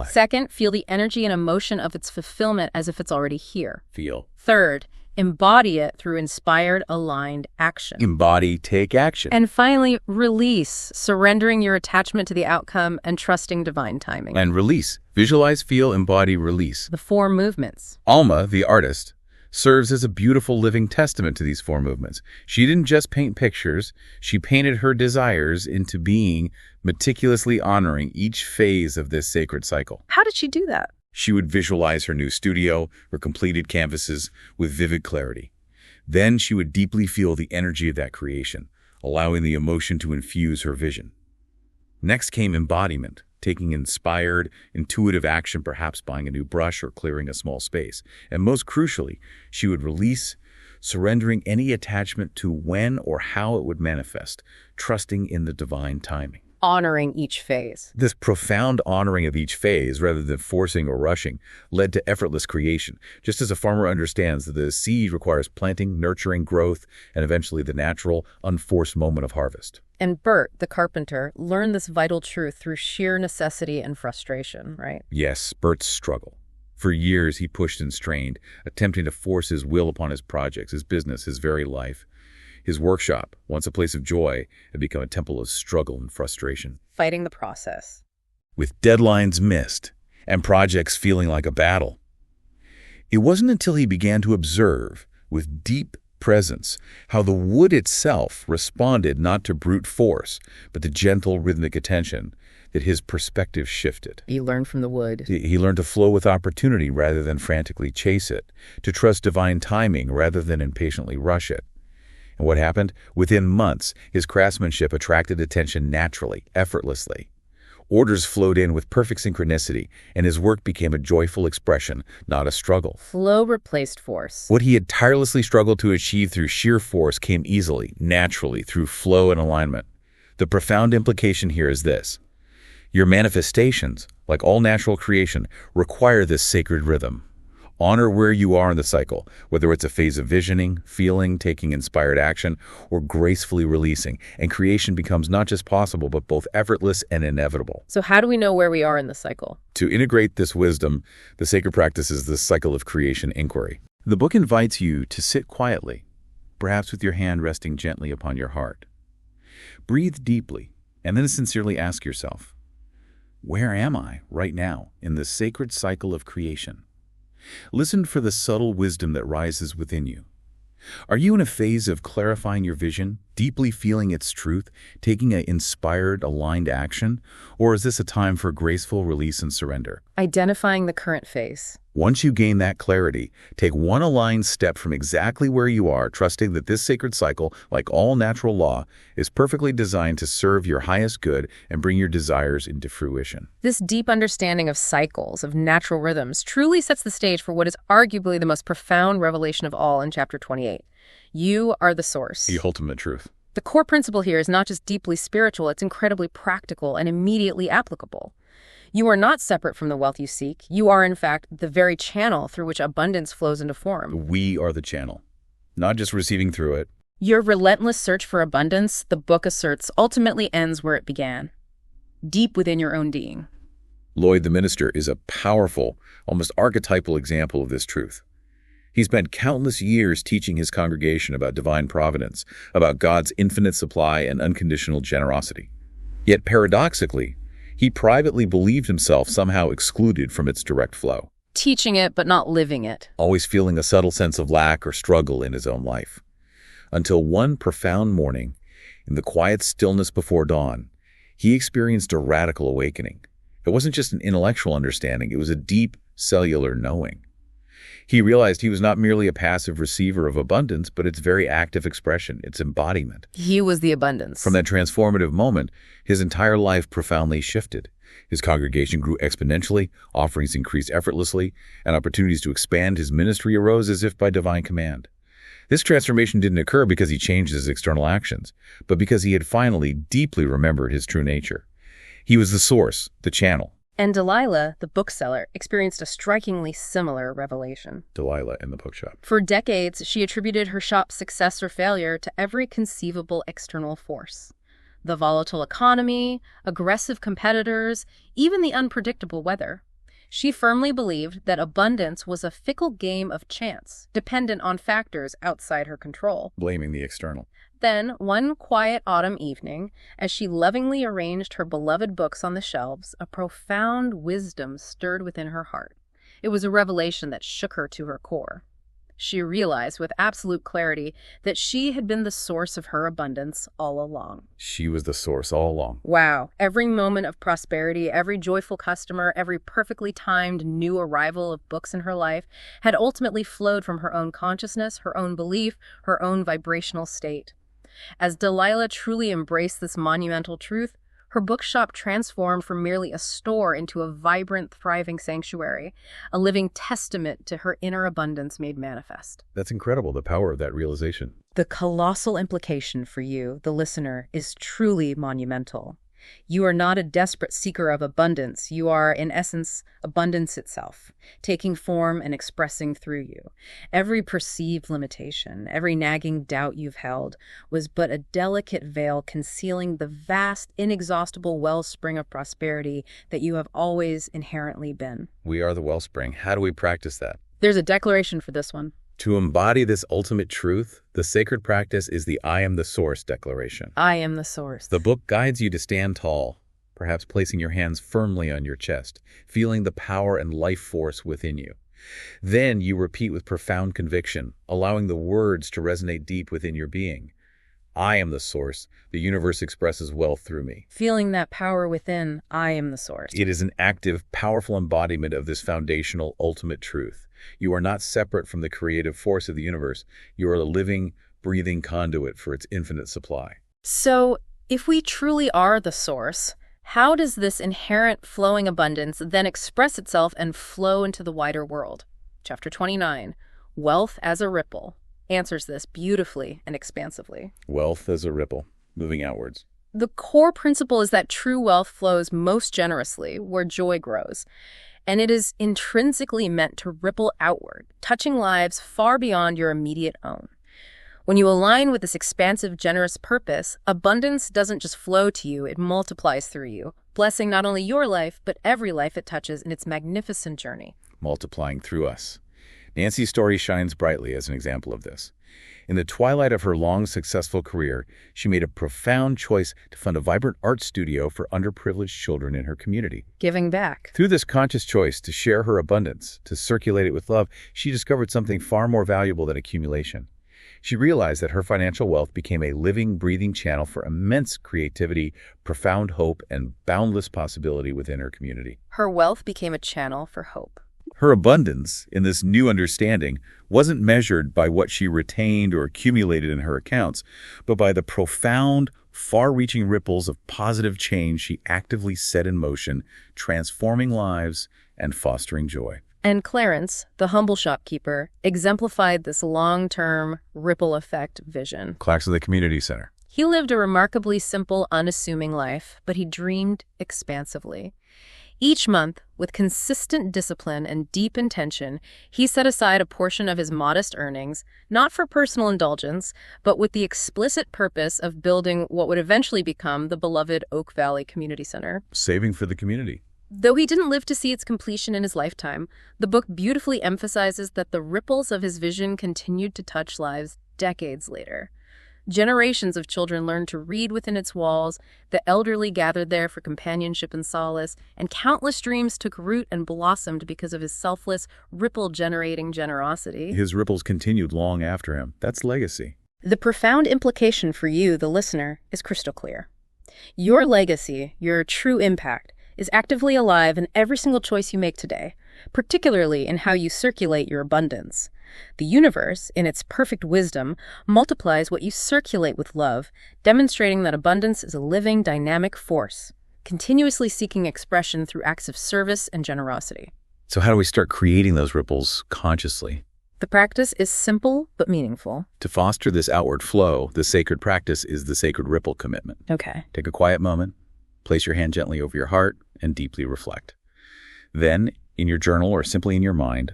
Second, feel the energy and emotion of its fulfillment as if it's already here. Feel. Third, embody it through inspired, aligned action. Embody, take action. And finally, release, surrendering your attachment to the outcome and trusting divine timing. And release. Visualize, feel, embody, release. The 4 movements. Alma, the artist, serves as a beautiful living testament to these 4 movements. She didn't just paint pictures, she painted her desires into being, meticulously honoring each phase of this sacred cycle. How did she do that? She would visualize her new studio, her completed canvases, with vivid clarity. Then she would deeply feel the energy of that creation, allowing the emotion to infuse her vision. Next came embodiment, taking inspired, intuitive action, perhaps buying a new brush or clearing a small space. And most crucially, she would release, surrendering any attachment to when or how it would manifest, trusting in the divine timing. Honoring each phase. This profound honoring of each phase, rather than forcing or rushing, led to effortless creation. Just as a farmer understands that the seed requires planting, nurturing, growth, and eventually the natural, unforced moment of harvest. And Bert, the carpenter, learned this vital truth through sheer necessity and frustration, right? Yes, Bert's struggle. For years, he pushed and strained, attempting to force his will upon his projects, his business, his very life. His workshop, once a place of joy, had become a temple of struggle and frustration. Fighting the process. With deadlines missed and projects feeling like a battle. It wasn't until he began to observe, with deep presence, how the wood itself responded not to brute force, but to gentle rhythmic attention, that his perspective shifted. He learned from the wood. He learned to flow with opportunity rather than frantically chase it, to trust divine timing rather than impatiently rush it. And what happened? Within months, his craftsmanship attracted attention naturally, effortlessly. Orders flowed in with perfect synchronicity, and his work became a joyful expression, not a struggle. Flow replaced force. What he had tirelessly struggled to achieve through sheer force came easily, naturally, through flow and alignment. The profound implication here is this. Your manifestations, like all natural creation, require this sacred rhythm. Honor where you are in the cycle, whether it's a phase of visioning, feeling, taking inspired action, or gracefully releasing, and creation becomes not just possible, but both effortless and inevitable. So how do we know where we are in the cycle? To integrate this wisdom, the sacred practice is the cycle of creation inquiry. The book invites you to sit quietly, perhaps with your hand resting gently upon your heart. Breathe deeply, and then sincerely ask yourself, where am I right now in the sacred cycle of creation? Listen for the subtle wisdom that rises within you. Are you in a phase of clarifying your vision, deeply feeling its truth, taking an inspired, aligned action? Or is this a time for graceful release and surrender? Identifying the current phase. Once you gain that clarity, take one aligned step from exactly where you are, trusting that this sacred cycle, like all natural law, is perfectly designed to serve your highest good and bring your desires into fruition. This deep understanding of cycles, of natural rhythms, truly sets the stage for what is arguably the most profound revelation of all in chapter 28. You are the source. The ultimate truth. The core principle here is not just deeply spiritual, it's incredibly practical and immediately applicable. You are not separate from the wealth you seek. You are, in fact, the very channel through which abundance flows into form. We are the channel, not just receiving through it. Your relentless search for abundance, the book asserts, ultimately ends where it began, deep within your own being. Lloyd the minister is a powerful, almost archetypal example of this truth. He spent countless years teaching his congregation about divine providence, about God's infinite supply and unconditional generosity. Yet paradoxically, he privately believed himself somehow excluded from its direct flow. Teaching it, but not living it. Always feeling a subtle sense of lack or struggle in his own life. Until one profound morning, in the quiet stillness before dawn, he experienced a radical awakening. It wasn't just an intellectual understanding, it was a deep cellular knowing. He realized he was not merely a passive receiver of abundance, but its very active expression, its embodiment. He was the abundance. From that transformative moment, his entire life profoundly shifted. His congregation grew exponentially, offerings increased effortlessly, and opportunities to expand his ministry arose as if by divine command. This transformation didn't occur because he changed his external actions, but because he had finally deeply remembered his true nature. He was the source, the channel. And Delilah, the bookseller, experienced a strikingly similar revelation. Delilah in the bookshop. For decades, she attributed her shop's success or failure to every conceivable external force. The volatile economy, aggressive competitors, even the unpredictable weather. She firmly believed that abundance was a fickle game of chance, dependent on factors outside her control. Blaming the external. Then, one quiet autumn evening, as she lovingly arranged her beloved books on the shelves, a profound wisdom stirred within her heart. It was a revelation that shook her to her core. She realized with absolute clarity that she had been the source of her abundance all along. She was the source all along. Wow. Every moment of prosperity, every joyful customer, every perfectly timed new arrival of books in her life had ultimately flowed from her own consciousness, her own belief, her own vibrational state. As Delilah truly embraced this monumental truth, her bookshop transformed from merely a store into a vibrant, thriving sanctuary, a living testament to her inner abundance made manifest. That's incredible, the power of that realization. The colossal implication for you, the listener, is truly monumental. You are not a desperate seeker of abundance. You are, in essence, abundance itself, taking form and expressing through you. Every perceived limitation, every nagging doubt you've held, was but a delicate veil concealing the vast, inexhaustible wellspring of prosperity that you have always inherently been. We are the wellspring. How do we practice that? There's a declaration for this one. To embody this ultimate truth, the sacred practice is the I am the source declaration. I am the source. The book guides you to stand tall, perhaps placing your hands firmly on your chest, feeling the power and life force within you. Then you repeat with profound conviction, allowing the words to resonate deep within your being. I am the source. The universe expresses wealth through me. Feeling that power within, I am the source. It is an active, powerful embodiment of this foundational, ultimate truth. You are not separate from the creative force of the universe. You are a living, breathing conduit for its infinite supply. So, if we truly are the source, how does this inherent flowing abundance then express itself and flow into the wider world? Chapter 29, Wealth as a Ripple, answers this beautifully and expansively. Wealth as a ripple, moving outwards. The core principle is that true wealth flows most generously where joy grows. and it is intrinsically meant to ripple outward, touching lives far beyond your immediate own. When you align with this expansive, generous purpose, abundance doesn't just flow to you, it multiplies through you, blessing not only your life, but every life it touches in its magnificent journey. Multiplying through us. Nancy's story shines brightly as an example of this. In the twilight of her long, successful career, she made a profound choice to fund a vibrant art studio for underprivileged children in her community. Giving back. Through this conscious choice to share her abundance, to circulate it with love, she discovered something far more valuable than accumulation. She realized that her financial wealth became a living, breathing channel for immense creativity, profound hope, and boundless possibility within her community. Her wealth became a channel for hope. Her abundance, in this new understanding, wasn't measured by what she retained or accumulated in her accounts, but by the profound, far-reaching ripples of positive change she actively set in motion, transforming lives and fostering joy. And Clarence, the humble shopkeeper, exemplified this long-term ripple effect vision. Clacks of the Community Center. He lived a remarkably simple, unassuming life, but he dreamed expansively. Each month, with consistent discipline and deep intention, he set aside a portion of his modest earnings, not for personal indulgence, but with the explicit purpose of building what would eventually become the beloved Oak Valley Community Center. Saving for the community. Though he didn't live to see its completion in his lifetime, the book beautifully emphasizes that the ripples of his vision continued to touch lives decades later. Generations of children learned to read within its walls, the elderly gathered there for companionship and solace, and countless dreams took root and blossomed because of his selfless, ripple-generating generosity. His ripples continued long after him. That's legacy. The profound implication for you, the listener, is crystal clear. Your legacy, your true impact, is actively alive in every single choice you make today, particularly in how you circulate your abundance. The universe, in its perfect wisdom, multiplies what you circulate with love, demonstrating that abundance is a living, dynamic force, continuously seeking expression through acts of service and generosity. So how do we start creating those ripples consciously? The practice is simple but meaningful. To foster this outward flow, the sacred practice is the sacred ripple commitment. Okay. Take a quiet moment, place your hand gently over your heart, and deeply reflect. Then, in your journal or simply in your mind,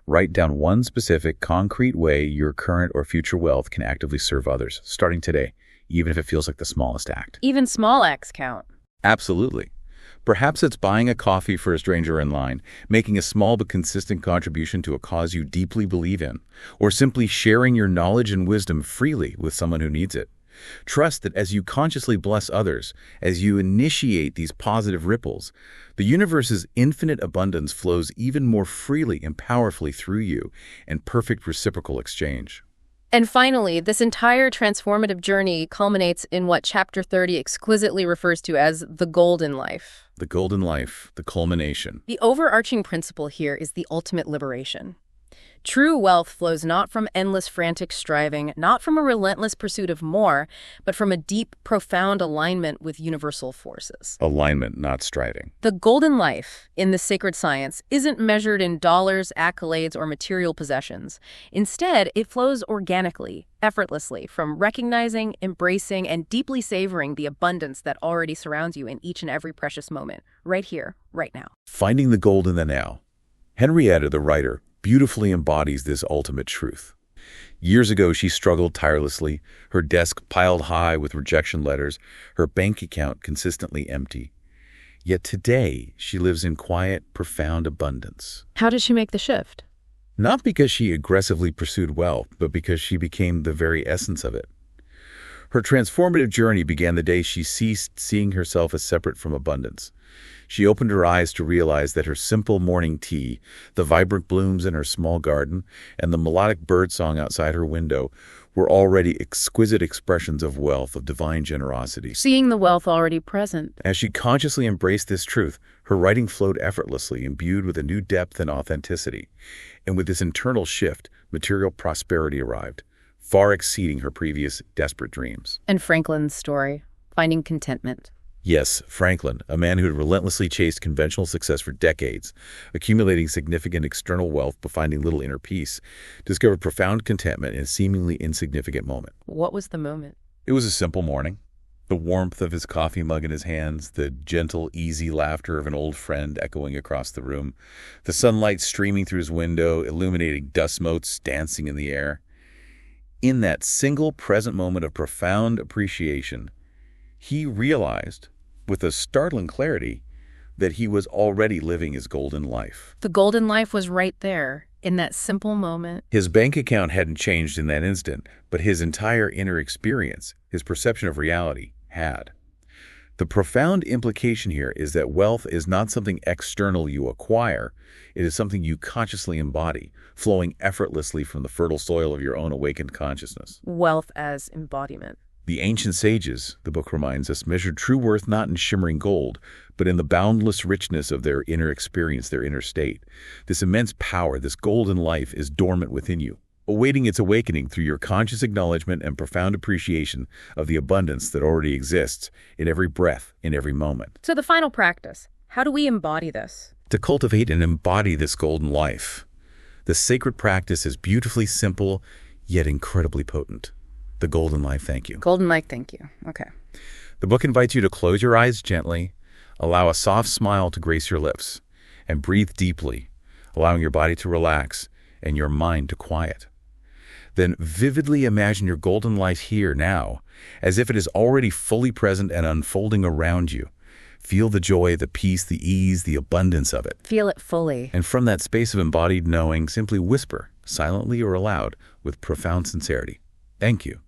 write down one specific, concrete way your current or future wealth can actively serve others, starting today, even if it feels like the smallest act. Even small acts count. Absolutely. Perhaps it's buying a coffee for a stranger in line, making a small but consistent contribution to a cause you deeply believe in, or simply sharing your knowledge and wisdom freely with someone who needs it. Trust that as you consciously bless others, as you initiate these positive ripples, the universe's infinite abundance flows even more freely and powerfully through you in perfect reciprocal exchange. And finally, this entire transformative journey culminates in what Chapter 30 exquisitely refers to as the golden life. The golden life, the culmination. The overarching principle here is the ultimate liberation. True wealth flows not from endless frantic striving, not from a relentless pursuit of more, but from a deep, profound alignment with universal forces. Alignment, not striving. The golden life, in the sacred science, isn't measured in dollars, accolades, or material possessions. Instead, it flows organically, effortlessly, from recognizing, embracing, and deeply savoring the abundance that already surrounds you in each and every precious moment, right here, right now. Finding the gold in the now. Henrietta, the writer, beautifully embodies this ultimate truth. Years ago, she struggled tirelessly, her desk piled high with rejection letters, her bank account consistently empty. Yet today, she lives in quiet, profound abundance. How did she make the shift? Not because she aggressively pursued wealth, but because she became the very essence of it. Her transformative journey began the day she ceased seeing herself as separate from abundance. She opened her eyes to realize that her simple morning tea, the vibrant blooms in her small garden, and the melodic birdsong outside her window were already exquisite expressions of wealth, of divine generosity. Seeing the wealth already present. As she consciously embraced this truth, her writing flowed effortlessly, imbued with a new depth and authenticity. And with this internal shift, material prosperity arrived, far exceeding her previous desperate dreams. And Franklin's story, finding contentment. Yes, Franklin, a man who had relentlessly chased conventional success for decades, accumulating significant external wealth but finding little inner peace, discovered profound contentment in a seemingly insignificant moment. What was the moment? It was a simple morning. The warmth of his coffee mug in his hands, the gentle, easy laughter of an old friend echoing across the room, the sunlight streaming through his window, illuminating dust motes dancing in the air. In that single present moment of profound appreciation, he realized, with a startling clarity, that he was already living his golden life. The golden life was right there, in that simple moment. His bank account hadn't changed in that instant, but his entire inner experience, his perception of reality, had. The profound implication here is that wealth is not something external you acquire. It is something you consciously embody, flowing effortlessly from the fertile soil of your own awakened consciousness. Wealth as embodiment. The ancient sages, the book reminds us, measured true worth not in shimmering gold, but in the boundless richness of their inner experience, their inner state. This immense power, this golden life, is dormant within you, awaiting its awakening through your conscious acknowledgement and profound appreciation of the abundance that already exists in every breath, in every moment. So the final practice, how do we embody this? To cultivate and embody this golden life, the sacred practice is beautifully simple, yet incredibly potent. The golden life, thank you. Golden life, thank you. Okay. The book invites you to close your eyes gently, allow a soft smile to grace your lips, and breathe deeply, allowing your body to relax and your mind to quiet. Then vividly imagine your golden life here now, as if it is already fully present and unfolding around you. Feel the joy, the peace, the ease, the abundance of it. Feel it fully. And from that space of embodied knowing, simply whisper, silently or aloud, with profound sincerity, "Thank you."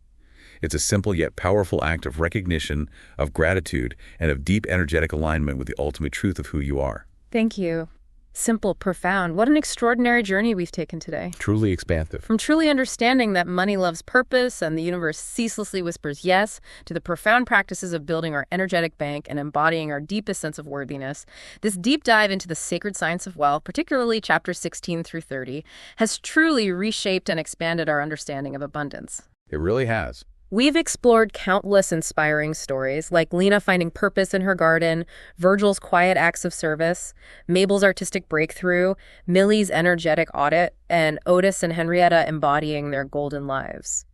It's a simple yet powerful act of recognition, of gratitude, and of deep energetic alignment with the ultimate truth of who you are. Thank you. Simple, profound. What an extraordinary journey we've taken today. Truly expansive. From truly understanding that money loves purpose and the universe ceaselessly whispers yes, to the profound practices of building our energetic bank and embodying our deepest sense of worthiness, this deep dive into the sacred science of wealth, particularly chapters 16 through 30, has truly reshaped and expanded our understanding of abundance. It really has. We've explored countless inspiring stories, like Lena finding purpose in her garden, Virgil's quiet acts of service, Mabel's artistic breakthrough, Millie's energetic audit, and Otis and Henrietta embodying their golden lives.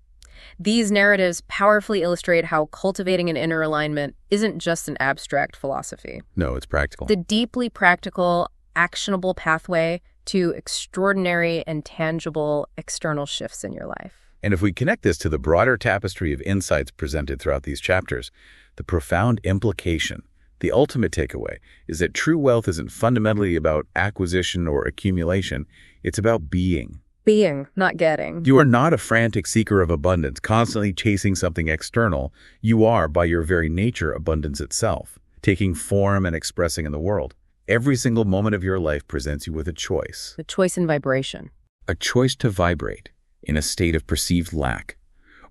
These narratives powerfully illustrate how cultivating an inner alignment isn't just an abstract philosophy. No, it's practical. The deeply practical, actionable pathway to extraordinary and tangible external shifts in your life. And if we connect this to the broader tapestry of insights presented throughout these chapters, the profound implication, the ultimate takeaway, is that true wealth isn't fundamentally about acquisition or accumulation. It's about being. Being, not getting. You are not a frantic seeker of abundance, constantly chasing something external. You are, by your very nature, abundance itself, taking form and expressing in the world. Every single moment of your life presents you with a choice. The choice in vibration. A choice to vibrate in a state of perceived lack,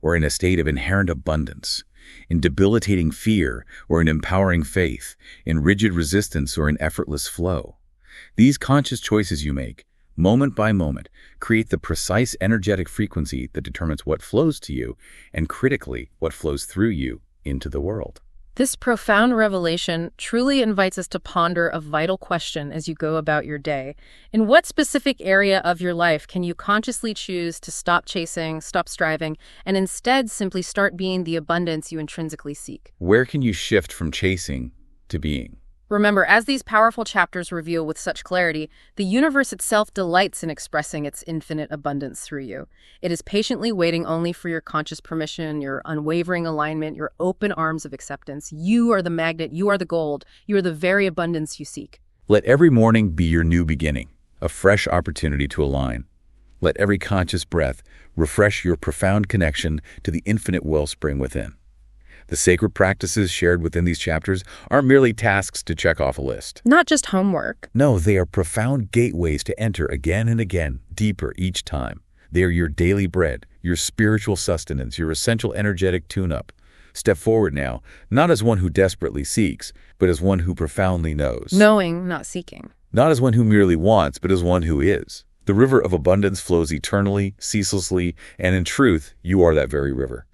or in a state of inherent abundance, in debilitating fear or in empowering faith, in rigid resistance or in effortless flow. These conscious choices you make, moment by moment, create the precise energetic frequency that determines what flows to you and, critically, what flows through you into the world. This profound revelation truly invites us to ponder a vital question as you go about your day. In what specific area of your life can you consciously choose to stop chasing, stop striving, and instead simply start being the abundance you intrinsically seek? Where can you shift from chasing to being? Remember, as these powerful chapters reveal with such clarity, the universe itself delights in expressing its infinite abundance through you. It is patiently waiting only for your conscious permission, your unwavering alignment, your open arms of acceptance. You are the magnet, you are the gold, you are the very abundance you seek. Let every morning be your new beginning, a fresh opportunity to align. Let every conscious breath refresh your profound connection to the infinite wellspring within. The sacred practices shared within these chapters aren't merely tasks to check off a list. Not just homework. No, they are profound gateways to enter again and again, deeper each time. They are your daily bread, your spiritual sustenance, your essential energetic tune-up. Step forward now, not as one who desperately seeks, but as one who profoundly knows. Knowing, not seeking. Not as one who merely wants, but as one who is. The river of abundance flows eternally, ceaselessly, and in truth, you are that very river.